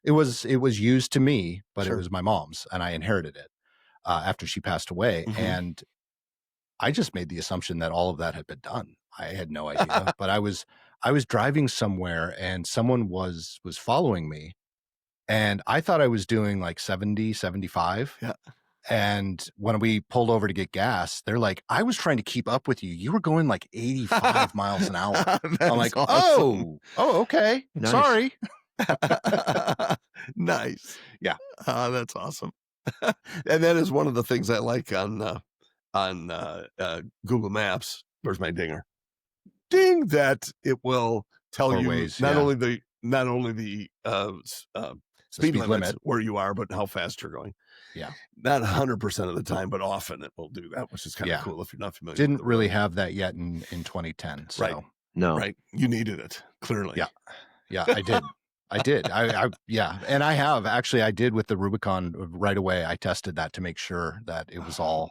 It was used to me, but Sure. it was my mom's, and I inherited it after she passed away. Mhm. And I just made the assumption that all of that had been done. I had no idea. But I was driving somewhere and someone was following me, and I thought I was doing like 70, 75. Yeah. And when we pulled over to get gas, they're like, I was trying to keep up with you. You were going like 85 miles an hour. I'm like, awesome. oh, okay. Nice. Sorry. Nice. Yeah. That's awesome. And that is one of the things I like on Google Maps. Where's my dinger? Ding! That it will tell you Waze, not yeah. only the speed limits limit. where you are, but how fast you're going. Yeah. Not 100% of the time, but often it will do that, which is kind of Yeah. cool if you're not familiar. Didn't with the really road. have that yet in 2010. So. Right. no. Right. You needed it, clearly. Yeah. Yeah, I did. I did. Yeah. And I have actually, I did with the Rubicon right away. I tested that to make sure that it was all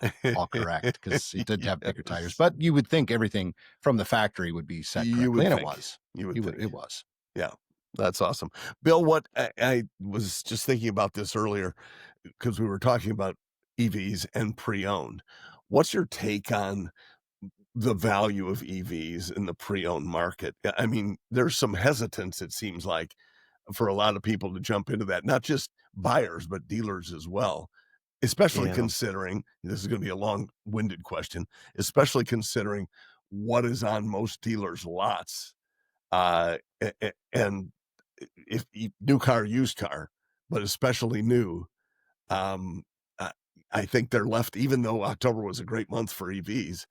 correct, because it did have bigger tires, but you would think everything from the factory would be set correctly. You would And think. it was. You would think. It was. Yeah. That's awesome. Bill, what I was just thinking about this earlier because we were talking about EVs and pre-owned. What's your take on the value of EVs in the pre-owned market? I mean, there's some hesitance, it seems like, for a lot of people to jump into that, not just buyers, but dealers as well, especially Yeah. considering, this is going to be a long-winded question, especially considering what is on most dealers' lots. And if new car, used car, but especially new, I think they're left, even though October was a great month for EVs,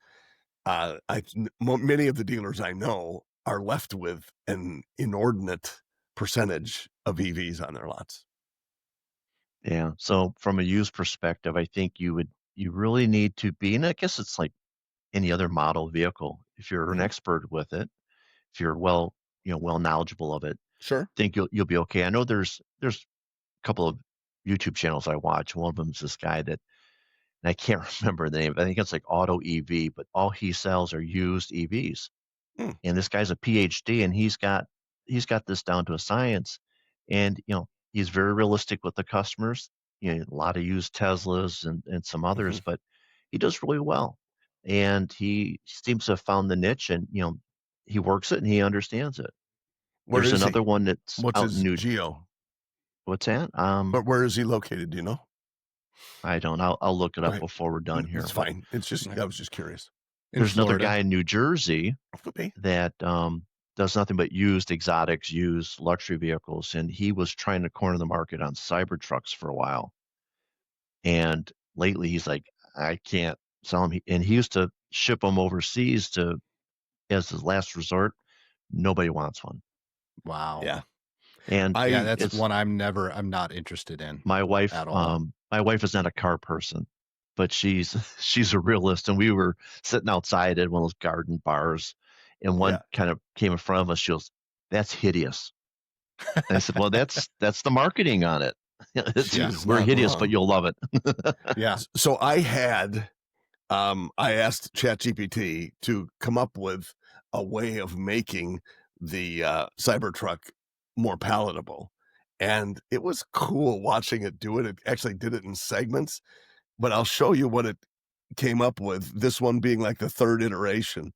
many of the dealers I know are left with an inordinate percentage of EVs on their lots. Yeah. So from a used perspective, I think you really need to be, and I guess it's like any other model vehicle. If you're an expert with it, if you're well well knowledgeable of it, Sure. think you'll be okay. I know there's a couple of YouTube channels I watch. One of them is this guy that, and I can't remember the name. I think it's like Auto EV, but all he sells are used EVs. Hmm. And this guy's a PhD, and he's got this down to a science. And he's very realistic with the customers. A lot of used Teslas and some Mhm. others, but he does really well. And he seems to have found the niche, and he works it and he understands it. Where There's is he? another one that's What's out in his New. geo? What's that? But where is he located? Do you know? I don't. I'll look it up Okay. before we're done here. It's But fine. It's just Yeah. I was just curious. In there's another Florida. guy in New Jersey Could be. that does nothing but used exotics, used luxury vehicles, and he was trying to corner the market on Cybertrucks for a while. And lately, he's like, I can't sell them. And he used to ship them overseas to as his last resort. Nobody wants one, Wow. Yeah. and Yeah, I that's it's one I'm not interested in my wife. at all. My wife is not a car person, but she's she's a realist. And we were sitting outside at one of those garden bars, and one yeah. kind of came in front of us. She goes, "That's hideous." And I said, "Well, that's the marketing on it. She It's was we're not hideous, but wrong. you'll love it." Yeah. So I asked ChatGPT to come up with a way of making the Cybertruck more palatable. And it was cool watching it do it. It actually did it in segments, but I'll show you what it came up with, this one being like the third iteration.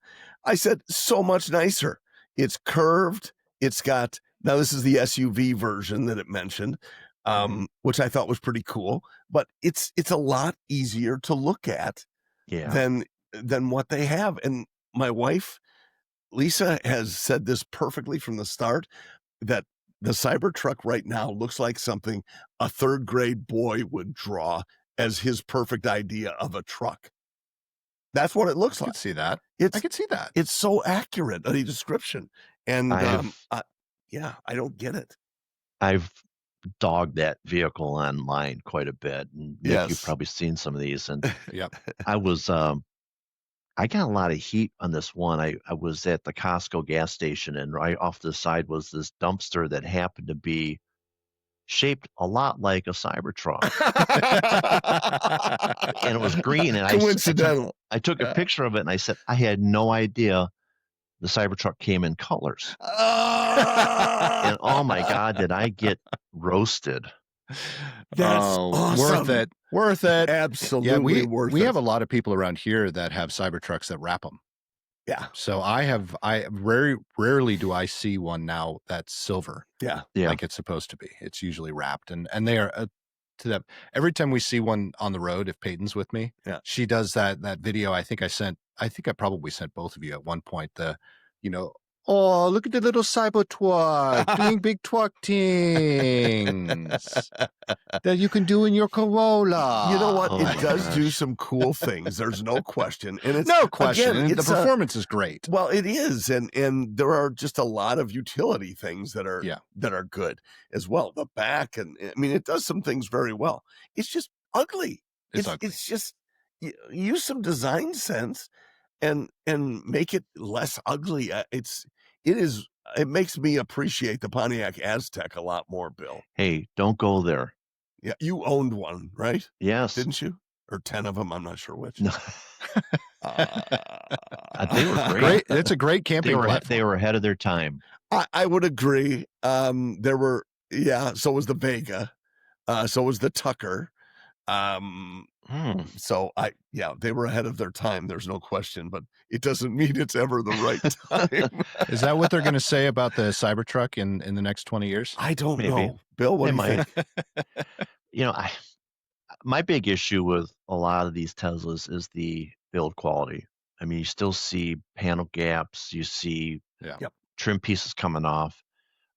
I said, so much nicer. It's curved. It's got, now this is the SUV version that it mentioned, Mhm. which I thought was pretty cool, but it's a lot easier to look at Yeah. than what they have. And my wife, Lisa, has said this perfectly from the start that the Cybertruck right now looks like something a third grade boy would draw as his perfect idea of a truck. That's what it I looks could like. see that. I It's could see that. it's so accurate, the description. And, I've yeah, I don't get it. I've dogged that vehicle online quite a bit, and Nick, you've Yes. probably seen some of these. And Yep. I was I got a lot of heat on this one. I was at the Costco gas station, and right off the side was this dumpster that happened to be shaped a lot like a Cybertruck, and it was green. And Coincidental. I took a Yeah. picture of it, and I said I had no idea the Cybertruck came in colors. And oh my God, did I get roasted? That's Worth awesome. it. Worth it. Yeah, Absolutely worth we it. have a lot of people around here that have Cybertrucks that wrap them. Yeah. So I rarely do I see one now that's silver Yeah. Yeah. like it's supposed to be. It's usually wrapped, and they are to that. Every time we see one on the road, if Peyton's with me, Yeah. she does that video. I think I probably sent both of you at one point. You know, oh, look at the little Cybertruck doing big truck things that you can do in your Corolla. You know what? Oh It my does do gosh. some cool things. There's no question. And it's No question. again, And the it's a performance is great. well, it is, and there are just a lot of utility things that are Yeah. good as well. The back, and I mean, it does some things very well. It's just ugly. It's ugly. It's just use some design sense and make it less ugly. It makes me appreciate the Pontiac Aztec a lot more, Bill. Hey, don't go there. Yeah, you owned one, right? Yes. Didn't you? Or 10 of them? I'm not sure which. No, they were great. Great. It's a great camping platform. They were ahead of their time. I would agree. There were, yeah. So was the Vega. So was the Tucker. So they were ahead of their time. There's no question, but it doesn't mean it's ever the right time. Is that what they're going to say about the Cybertruck in the next 20 years? I don't Maybe. know, Bill. What They do you might. think? My big issue with a lot of these Teslas is the build quality. I mean, you still see panel gaps, you see Yeah. Yep. trim pieces coming off.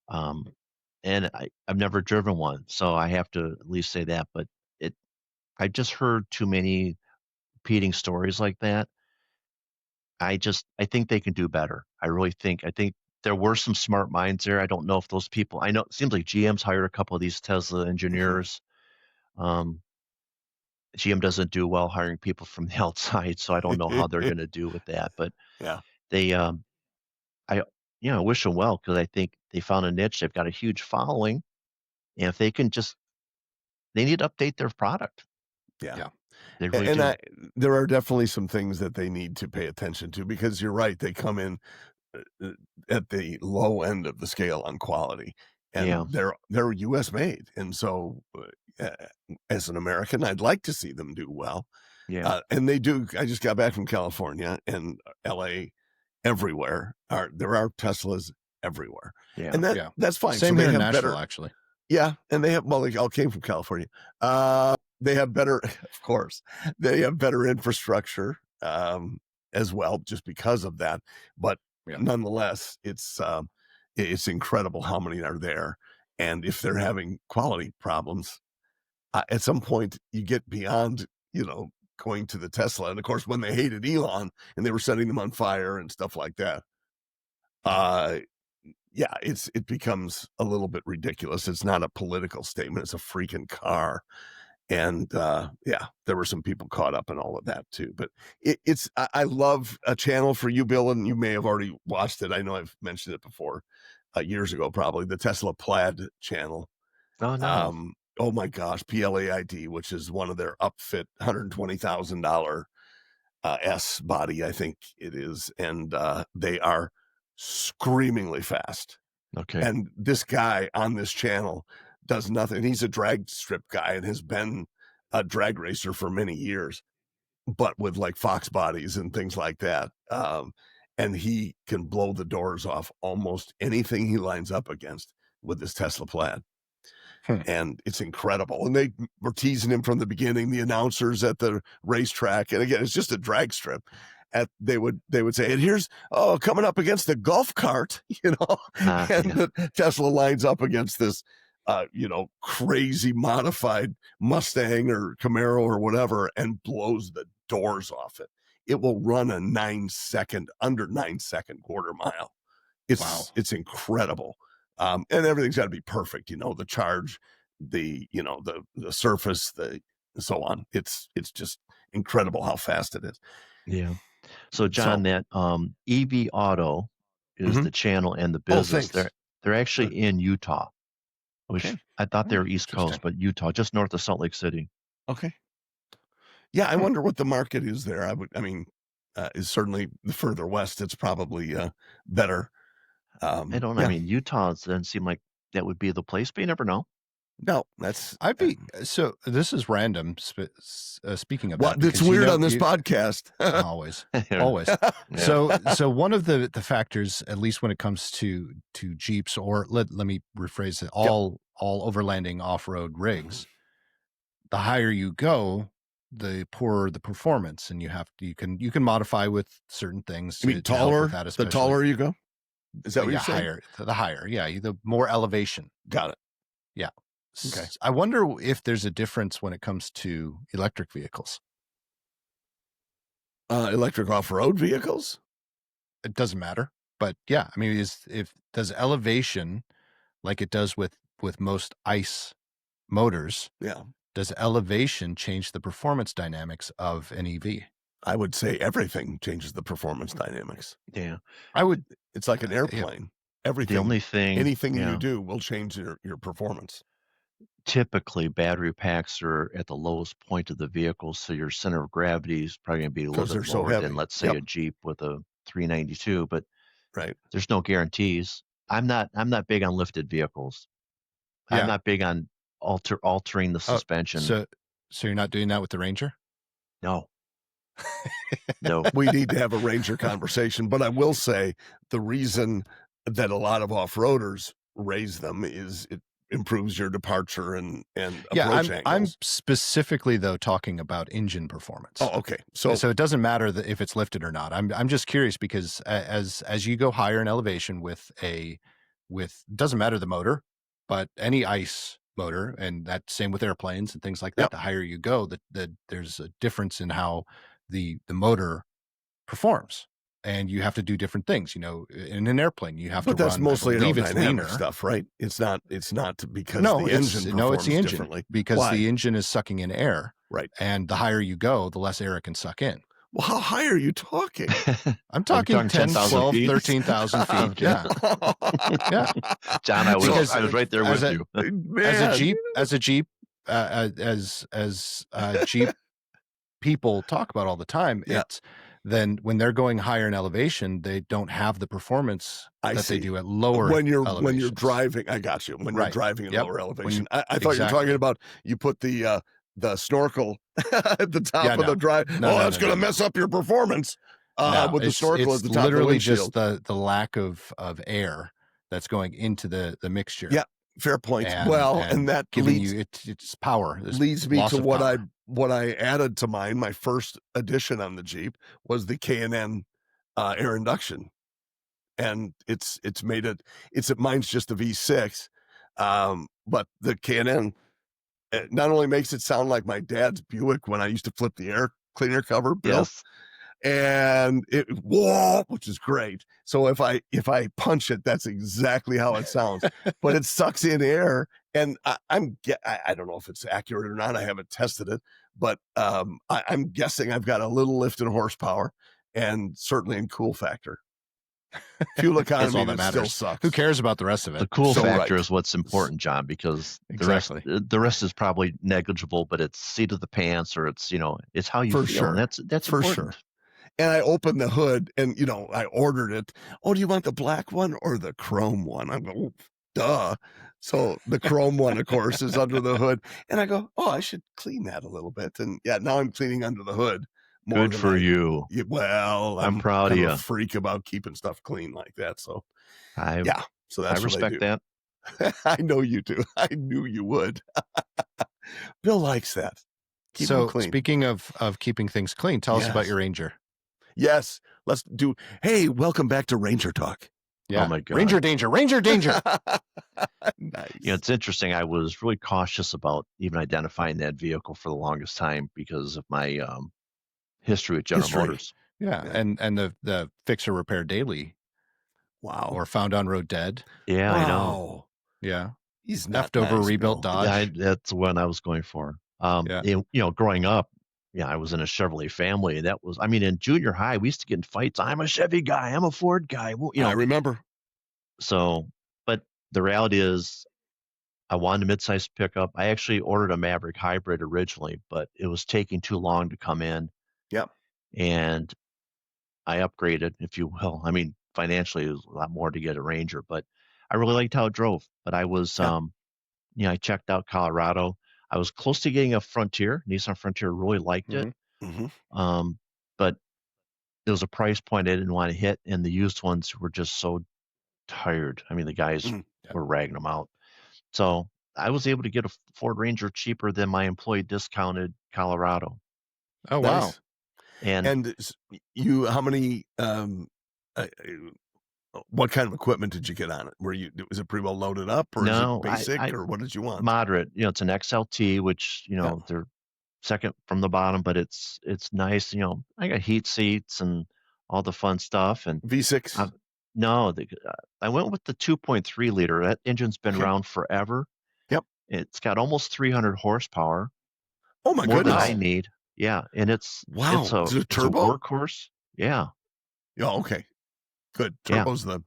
And I've never driven one, so I have to at least say that. But I just heard too many repeating stories like that. I think they can do better. I think there were some smart minds there. I don't know if those people, I know it seems like GM's hired a couple of these Tesla engineers. GM doesn't do well hiring people from the outside, so I don't know how they're going to do with that. But Yeah. they, I, I wish them well because I think they found a niche. They've got a huge following, and if they can they need to update their product. Yeah. Yeah. They really And do. there are definitely some things that they need to pay attention to because you're right. They come in uh, at the low end of the scale on quality, and Yeah, they're U.S. made. And so, as an American, I'd like to see them do well. yeah, And they do. I just got back from California and L.A. Everywhere there are Teslas everywhere, yeah, and Yeah. that's fine. So Same they here in have Nashville, better. actually. Yeah, and they have they all came from California. They have better of course, they have better infrastructure, as well just because of that, but Yeah. nonetheless, it's incredible how many are there, and if they're having quality problems, at some point, you get beyond, going to the Tesla, and of course, when they hated Elon and they were setting them on fire and stuff like that, uh yeah, it becomes a little bit ridiculous. It's not a political statement, it's a freaking car. And yeah, there were some people caught up in all of that too. But I love a channel for you, Bill, and you may have already watched it. I know I've mentioned it before, years ago, probably the Tesla Plaid channel. oh no, Oh my gosh, PLAID, which is one of their upfit $120,000 S body, I think it is, and they are screamingly fast. okay, And this guy on this channel does nothing. He's a drag strip guy and has been a drag racer for many years, but with like Fox bodies and things like that. And he can blow the doors off almost anything he lines up against with this Tesla Plaid. Hmm. And it's incredible. And they were teasing him from the beginning, the announcers at the racetrack. And again, it's just a drag strip. They would say, and here's coming up against the golf cart, and yeah, the Tesla lines up against this crazy modified Mustang or Camaro or whatever and blows the doors off it. It will run a under 9 second quarter mile. Wow. It's incredible. And everything's got to be perfect, the charge, the surface, the so on. It's just incredible how fast it is. yeah. So So, John, that EV Auto is mhm. the channel and the Oh, business. thanks. They're actually Good. in Utah, which Okay. I thought they were East Interesting. Coast, but Utah, just north of Salt Lake City. Okay. Yeah, I Hmm. wonder what the market is there. Is certainly the further west, it's probably better. I don't know. I Yeah. mean, Utah doesn't seem like that would be the place, but you never know. No, that's I'd be so. This is random. Speaking of that, it's because weird on this podcast. always, always. Yeah. So one of the factors, at least when it comes to Jeeps, or let me rephrase it, all overlanding off road rigs, the higher you go, the poorer the performance, and you can modify with certain things You mean to help taller? with that, The especially taller you go? Is that what yeah, you're saying? higher, the higher, yeah, the more elevation. Got it. Yeah. Okay. I wonder if there's a difference when it comes to electric vehicles. Electric off-road vehicles? It doesn't matter, but yeah, I mean, does elevation, like it does with most ICE motors, Yeah. does elevation change the performance dynamics of an EV? I would say everything changes the performance dynamics. Yeah. I would. It's like an Yeah. airplane. The Everything, only thing, anything yeah, you do will change your performance. typically battery packs are at the lowest point of the vehicle, so your center of gravity is probably going to be a little 'Cause they're bit so lower than, heavy. let's say, Yep. a Jeep with a 392. But Right. there's no guarantees. I'm not big on lifted vehicles. I'm Yeah. not big on altering the suspension. So you're not doing that with the Ranger? No. No. We need to have a Ranger conversation, but I will say the reason that a lot of off-roaders raise them is it improves your departure and Yeah, approach I'm angles. specifically though talking about engine performance. Oh, okay. So it doesn't matter if it's lifted or not. I'm just curious because as you go higher in elevation doesn't matter the motor, but any ICE motor, and that same with airplanes and things like that. Yep. The higher you go, there's a difference in how the motor performs, and you have to do different things. In an airplane, you have but to that's run. mostly I believe it's aerodynamic leaner stuff, right? It's not because No, the engine performs it's the engine differently. because Why? the engine is sucking in air, Right. and the higher you go, the less air it can suck in. Well, how high are you talking? I'm Are we talking talking 10, 10,000 12, feet? 13,000 feet. Okay. Yeah. Yeah. John, I was Because right there as with a you. as a Jeep, Jeep people talk about all the time, Yeah. it's then when they're going higher in elevation, they don't have the performance I that they see. do at lower When you're elevations. driving, I got you. When you're Right. driving at Yep. lower When elevation. you I thought you were talking exactly. about you put the snorkel at the top Yeah, of the no. drive. No, Oh, no, that's no, gonna no, mess no. up your performance No, with the snorkel at it's the top of the literally just windshield. the lack of air that's going into the mixture Yeah, fair point. and Well, and that giving you it's power. There's leads me loss to of what power. I added to mine. My first addition on the Jeep was the K&N air induction, and it's made it. Mine's just a V6, but the K&N not only makes it sound like my dad's Buick when I used to flip the air cleaner cover, Bill, Yes. and whoa, which is great. So if I punch it, that's exactly how it sounds. But it sucks in air, and I don't know if it's accurate or not. I haven't tested it, but I'm guessing I've got a little lift in horsepower, and certainly in cool factor. Fuel That's economy all that still matters. sucks. Who cares about the rest of it? The cool So factor right. is what's important, John, because Exactly. the rest is probably negligible, but it's seat of the pants, or it's it's how you For feel. sure. And that's For important. sure. And I opened the hood, and I ordered it. Oh, do you want the black one or the chrome one? I'm going, duh. So the chrome one, of course, is under the hood. And I go, oh, I should clean that a little bit. And yeah, now I'm cleaning under the hood more Good than for you. Well, I'm proud of I'm a you. freak about keeping stuff clean like that. So I yeah, so that's what I respect do. that. I know you do. I knew you would. Bill likes that. Keep them So clean. speaking of keeping things clean, tell us about Yes. your Ranger. Yes, let's do. Hey, welcome back to Ranger Talk. Yeah. Oh my God. Ranger danger, Ranger danger. Nice. It's interesting. I was really cautious about even identifying that vehicle for the longest time because of my history with General Motors. Yeah. And the fix or repair daily Wow. or found on road dead. Yeah, I know. Wow. Yeah. He's not Leftover nice, rebuilt Bill. Dodge. That's what I was going for. Yeah. Growing up, I was in a Chevrolet family. That was, in junior high, we used to get in fights. I'm a Chevy guy. I'm a Ford guy. Well, I remember. So, but the reality is, I wanted a midsize pickup. I actually ordered a Maverick Hybrid originally, but it was taking too long to come in. Yep. And I upgraded, if you will. Financially, it was a lot more to get a Ranger, but I really liked how it drove. But I was, I checked out Colorado. I was close to getting a Frontier. Nissan Frontier, really liked it. Mm-hmm. But it was a price point I didn't want to hit, and the used ones were just so tired. The guys were ragging them out. So I was able to get a Ford Ranger cheaper than my employee discounted Colorado. Oh, wow. And you, how many, what kind of equipment did you get on it? Was it pretty well loaded up, or is it basic, or what did you want? Moderate. It's an XLT, which, they're second from the bottom, but it's nice. I got heat seats and all the fun stuff. And V6? No, I went with the 2.3 liter. That engine's been around forever. Yep. It's got almost 300 horsepower. Oh my more goodness. than I need. Yeah. And it's is it a turbo? It's a workhorse. Yeah. Yeah. Okay. Good. Turbo's the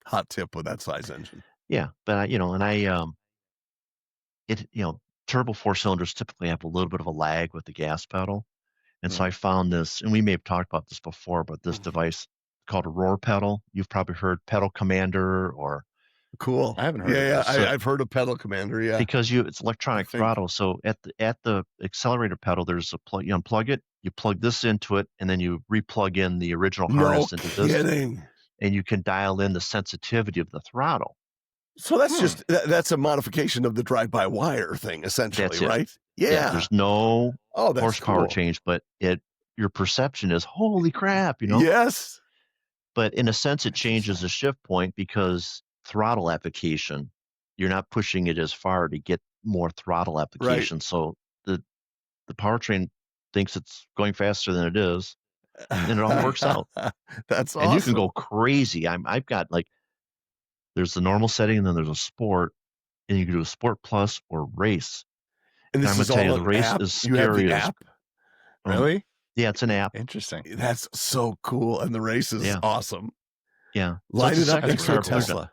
hot tip with that size engine. Yeah. But turbo 4 cylinders typically have a little bit of a lag with the gas pedal. And so I found this, and we may have talked about this before, but this device called a roar pedal. You've probably heard Pedal Commander or. Cool. I haven't heard of this. So, I've heard of Pedal Commander. Yeah. Because it's electronic throttle. So at the accelerator pedal, there's a plug. You unplug it, you plug this into it, and then you replug in the original harness into this. And you can dial in the sensitivity of the throttle. So that's that's a modification of the drive-by-wire thing, essentially, right? Yeah. There's no horsepower change, but your perception is, holy crap, Yes. But in a sense, it changes the shift point because throttle application, you're not pushing it as far to get more throttle application. Right. So the powertrain thinks it's going faster than it is, and it all works out. That's awesome. And you can go crazy. I've got there's the normal setting, and then there's a sport, and you can do a sport plus or race. And this is all the race app? is scary. You have the app? Really? Yeah, it's an app. Interesting. That's so cool, and the race is Yeah. awesome. Yeah. So Line it's the it up second next to car a I've ever done. Tesla.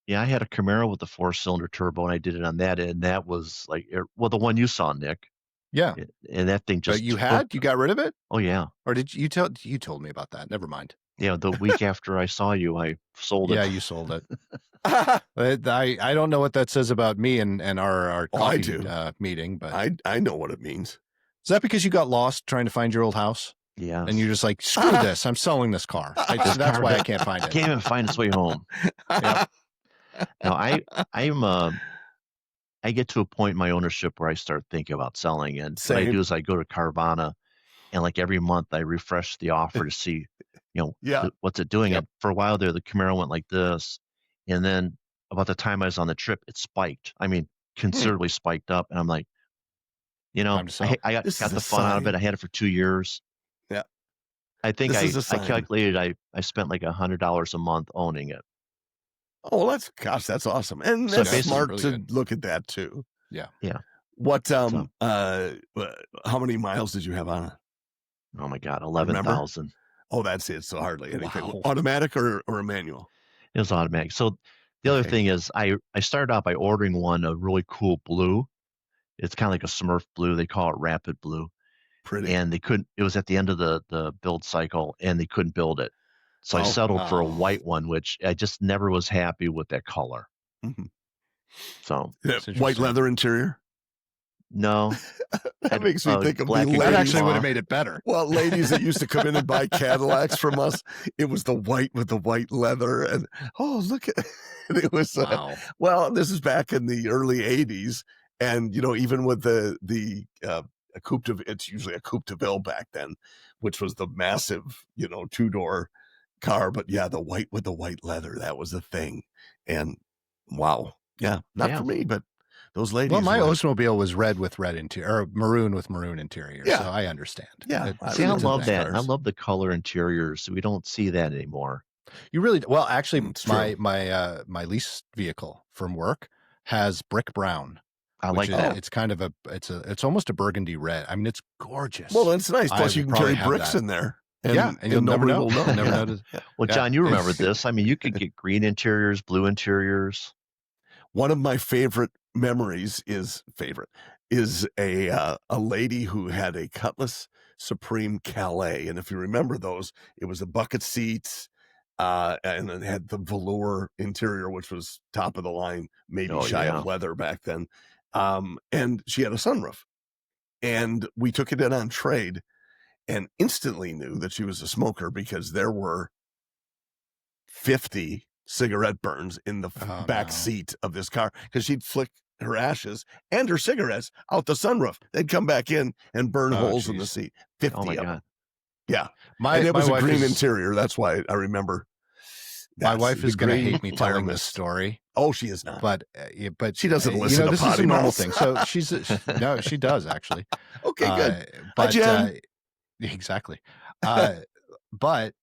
Yeah, I had a Camaro with a 4-cylinder turbo, and I did it on that, and that was like, well, the one you saw, Nick. Yeah. And that thing But just you took. got rid of it? Oh, yeah. Or did you told me about that. Never mind. Yeah, the week after I saw you, I sold it. Yeah, you sold it. I don't know what that says about me and our coffee meeting, but I know what it means. Is that because you got lost trying to find your old house? Yeah. And you're just like, screw this, I'm selling this car. That's why I can't find it. I can't even find its way home. Yep. Now I get to a point in my ownership where I start thinking about selling, and what I do is I go to Carvana, and like every month I refresh the offer to see, what's it doing. Yep. And for a while there, the Camaro went like this, and then about the time I was on the trip, it spiked. I mean, considerably spiked up, and I'm like, I got the fun out of it. I had it for 2 years. Yeah. I think I calculated I spent like $100 a month owning it. Oh, well, that's awesome. And So that's smart really to good. look at that too. Yeah. Yeah. What how many miles did you have on it? Oh my God, 11,000. Oh, that's it. So hardly anything. Wow. Automatic or a manual? It was automatic. So the other thing is I started out by ordering a really cool blue. It's kind of like a Smurf blue. They call it Rapid Blue. Pretty. And it was at the end of the build cycle, and they couldn't build it. So I settled for a white one, which I just never was happy with that color. Mm-hmm. So white leather interior? No. That makes me think of the ladies. That actually would have made it better. Well, ladies that used to come in and buy Cadillacs from us, it was the white with the white leather, and look at it was wow. Well, this is back in the early 80s, and even with the a coupe de, it's usually a coupe de ville back then, which was the massive 2-door car. But yeah, the white with the white leather, that was the thing. And wow, yeah, not for me, but those ladies. Well, my Oldsmobile was red with red interior, or maroon with maroon interior. Yeah. So I understand. Yeah, I love that. I love the color interiors. We don't see that anymore. You really well. Actually, my lease vehicle from work has brick brown. I like that. It's kind of it's almost a burgundy red. I mean, it's gorgeous. Well, it's nice. Plus, you can carry bricks in there. And you'll never know. Never notice. Well, John, you remember this. I mean, you could get green interiors, blue interiors. One of my favorite memories is a lady who had a Cutlass Supreme Calais. And if you remember those, it was the bucket seats, and it had the velour interior, which was top of the line, maybe shy of leather back then. And she had a sunroof. And we took it in on trade and instantly knew that she was a smoker because there were 50 cigarette burns in the back seat of this car, because she'd flick her ashes and her cigarettes out the sunroof. They'd come back in and burn holes in the seat. 50 of them. Yeah. And it was a green interior. That's why I remember. My wife is going to hate me telling this story. Oh, she is not. But she doesn't listen to this is a normal PoddiMouths. thing. So no, she does actually. Okay, good. But hi, Jen. Exactly. But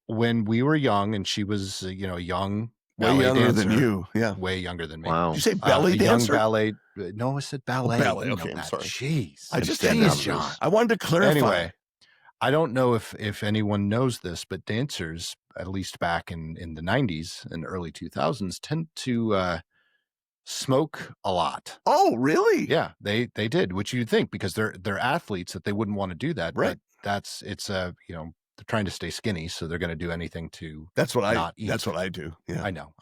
when we were young, and she was young, way younger than you. Yeah, way younger than me. Wow. Did you say belly dancer? Young ballet. No, I said ballet. Ballet. Okay, I'm sorry. Jeez. I just had John. I wanted to clarify. Anyway, I don't know if anyone knows this, but dancers, at least back in the 90s and early 2000s, tend to smoke a lot. Oh, really? Yeah, they did, which you'd think, because they're athletes, that they wouldn't want to do that. Right. But they're trying to stay skinny, so they're going to do anything to not eat. Eat. That's what I do. Yeah, I know.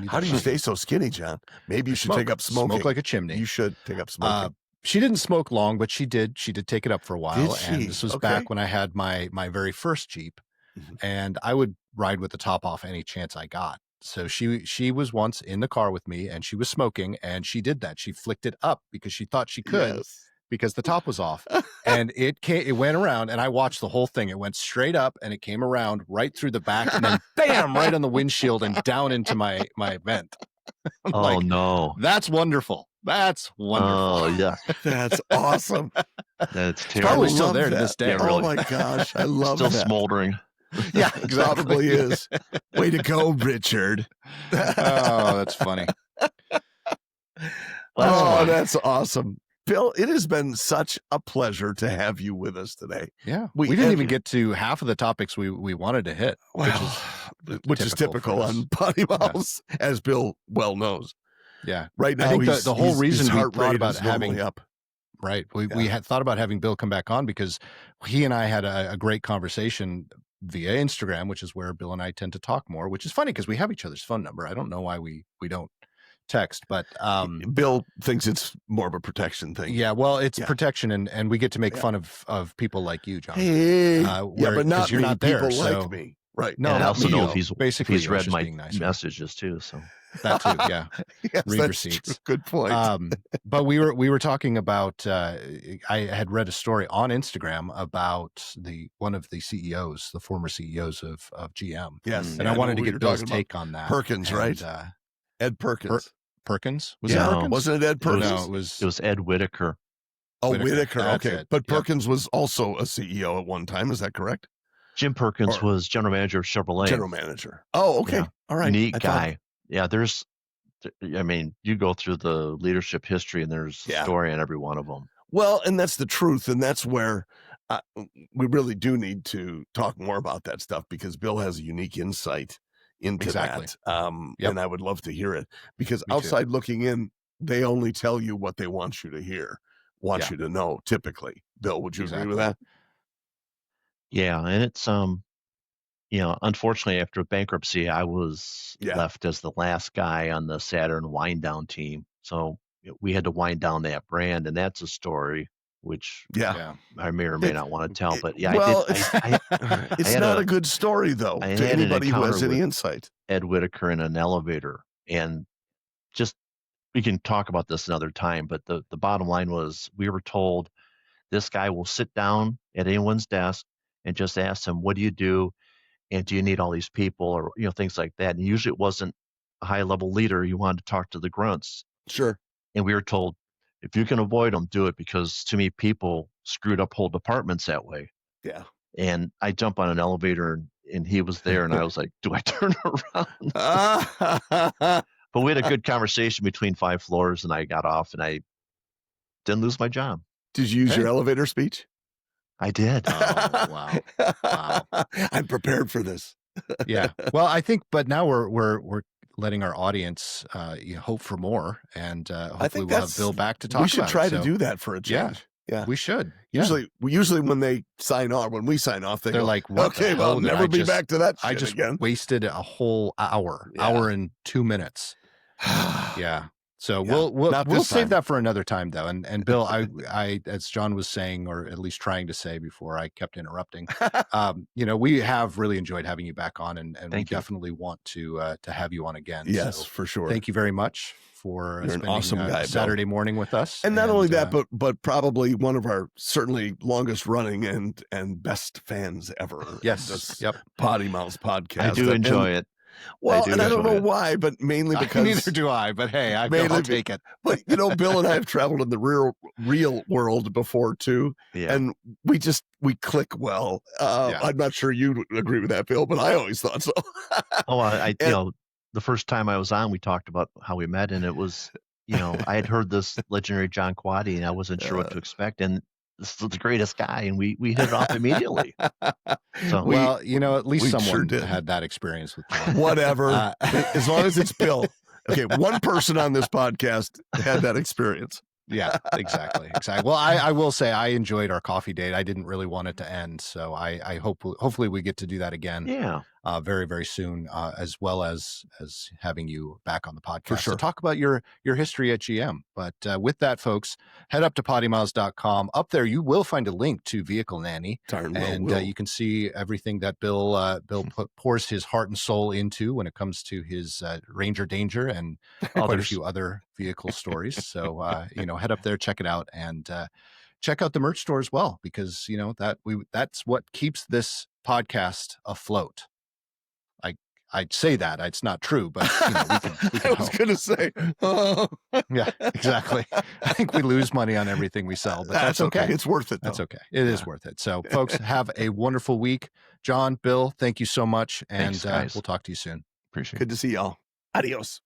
How do you stay so skinny, John? Maybe you should take up smoking. Smoke like a chimney. You should take up smoking. She didn't smoke long, but she did take it up for a while. Did she? And this was back when I had my very first Jeep, and I would ride with the top off any chance I got. So she was once in the car with me, and she was smoking, and she did that. She flicked it up because she thought she could. Yes. Because the top was off, and it went around, and I watched the whole thing. It went straight up, and it came around right through the back, and then bam, right on the windshield and down into my vent. Oh, no. That's wonderful. That's wonderful. Oh, yeah. That's awesome. That's It's terrible. probably still there to this day. Yeah, really. Oh my gosh, I love Still that. smoldering. Yeah, It probably is. Way to go, Richard. Oh, that's funny. Oh, that's awesome. Bill, it has been such a pleasure to have you with us today. Yeah. We didn't even get to half of the topics we wanted to hit, which is typical on PoddiMouths, as Bill well knows. Yeah. Right now, I think the whole reason we thought about having up. Right. We had thought about having Bill come back on because he and I had a great conversation via Instagram, which is where Bill and I tend to talk more, which is funny because we have each other's phone number. I don't know why we don't text, but Bill thinks it's more of a protection thing. Yeah, well, it's protection, and we get to make fun of people like you, John. Hey, but not you're me. not there. People like me, right? No, and I also know if he's basically if he's read my messages too. So that too, yeah. Yes, read that's receipts. True. Good point. But we were talking about. I had read a story on Instagram about one of the CEOs, the former CEOs of GM. Yes, and I wanted to get Bill's take on that. Perkins, right? Ed Perkins. Perkins? Was it Perkins? Wasn't it Ed Perkins? No, it was Ed Whitaker. Oh, Whitaker. Okay. It. But Perkins was also a CEO at one time. Is that correct? Jim Perkins was general manager of Chevrolet. General manager. Oh, okay. Yeah. All right. Neat guy. Yeah, you go through the leadership history and there's a story on every one of them. Well, and that's the truth. And that's where we really do need to talk more about that stuff because Bill has a unique insight into that. And I would love to hear it because outside looking in, they only tell you what they want you to hear, want you to know, typically. Bill, would you agree with that? Yeah. And it's, unfortunately after bankruptcy, I was left as the last guy on the Saturn wind down team. So we had to wind down that brand. And that's a story which I may or may not want to tell, but it's not a good story though to anybody who has any insight. Ed Whitaker in an elevator, and we can talk about this another time, but the bottom line was we were told this guy will sit down at anyone's desk and just ask them, what do you do? And do you need all these people or, things like that. And usually it wasn't a high level leader. You wanted to talk to the grunts. Sure. And we were told, if you can avoid them, do it, because too many people screwed up whole departments that way. Yeah. And I jump on an elevator and he was there and I was like, do I turn around? But we had a good conversation between 5 floors and I got off and I didn't lose my job. Did you use your elevator speech? I did. Oh, wow. I'm prepared for this. Yeah. Well, I think, but now we're letting our audience hope for more, and hopefully we'll have Bill back to talk about it. We should try to do that for a change. Yeah, we should. Usually when they sign off, when we sign off, they're like, okay, well, I'll never be back to that shit I just again. wasted a whole hour and 2 minutes. Yeah. So we'll save that for another time though. And Bill, I as John was saying, or at least trying to say before I kept interrupting, we have really enjoyed having you back on, and we definitely want to have you on again. Yes, so for sure. Thank you very much for spending an awesome guy, Saturday morning with us. And not only that, but probably one of our certainly longest running and best fans ever. Yes. PoddiMouths podcast. I do enjoy it. Well, I don't know why, but mainly because neither do I. But hey, I'll take it. But Bill and I have traveled in the real world before too, and we click well. I'm not sure you agree with that, Bill, but I always thought so. The first time I was on, we talked about how we met, and it was, I had heard this legendary John Quaddy, and I wasn't sure what to expect, and this is the greatest guy, and we hit it off immediately. So, at least someone had that experience with John. Whatever, as long as it's Bill. Okay, one person on this podcast had that experience. Yeah, exactly. Well, I will say I enjoyed our coffee date. I didn't really want it to end, so I hopefully we get to do that again. Yeah. Very, very soon, as well as having you back on the podcast to talk about your history at GM. But with that, folks, head up to PoddiMouths.com. Up there, you will find a link to Vehicle Nanny, you can see everything that Bill pours his heart and soul into when it comes to his Ranger Danger and quite a few other vehicle stories. So head up there, check it out, and check out the merch store as well, because that's what keeps this podcast afloat. I'd say that it's not true, but we can I was going to say, yeah, exactly. I think we lose money on everything we sell, but that's okay. It's worth it. Though. That's okay. It is worth it. So, folks, have a wonderful week. John, Bill, thank you so much, and Thanks, we'll talk to you soon. Appreciate it. Good to see y'all. Adios.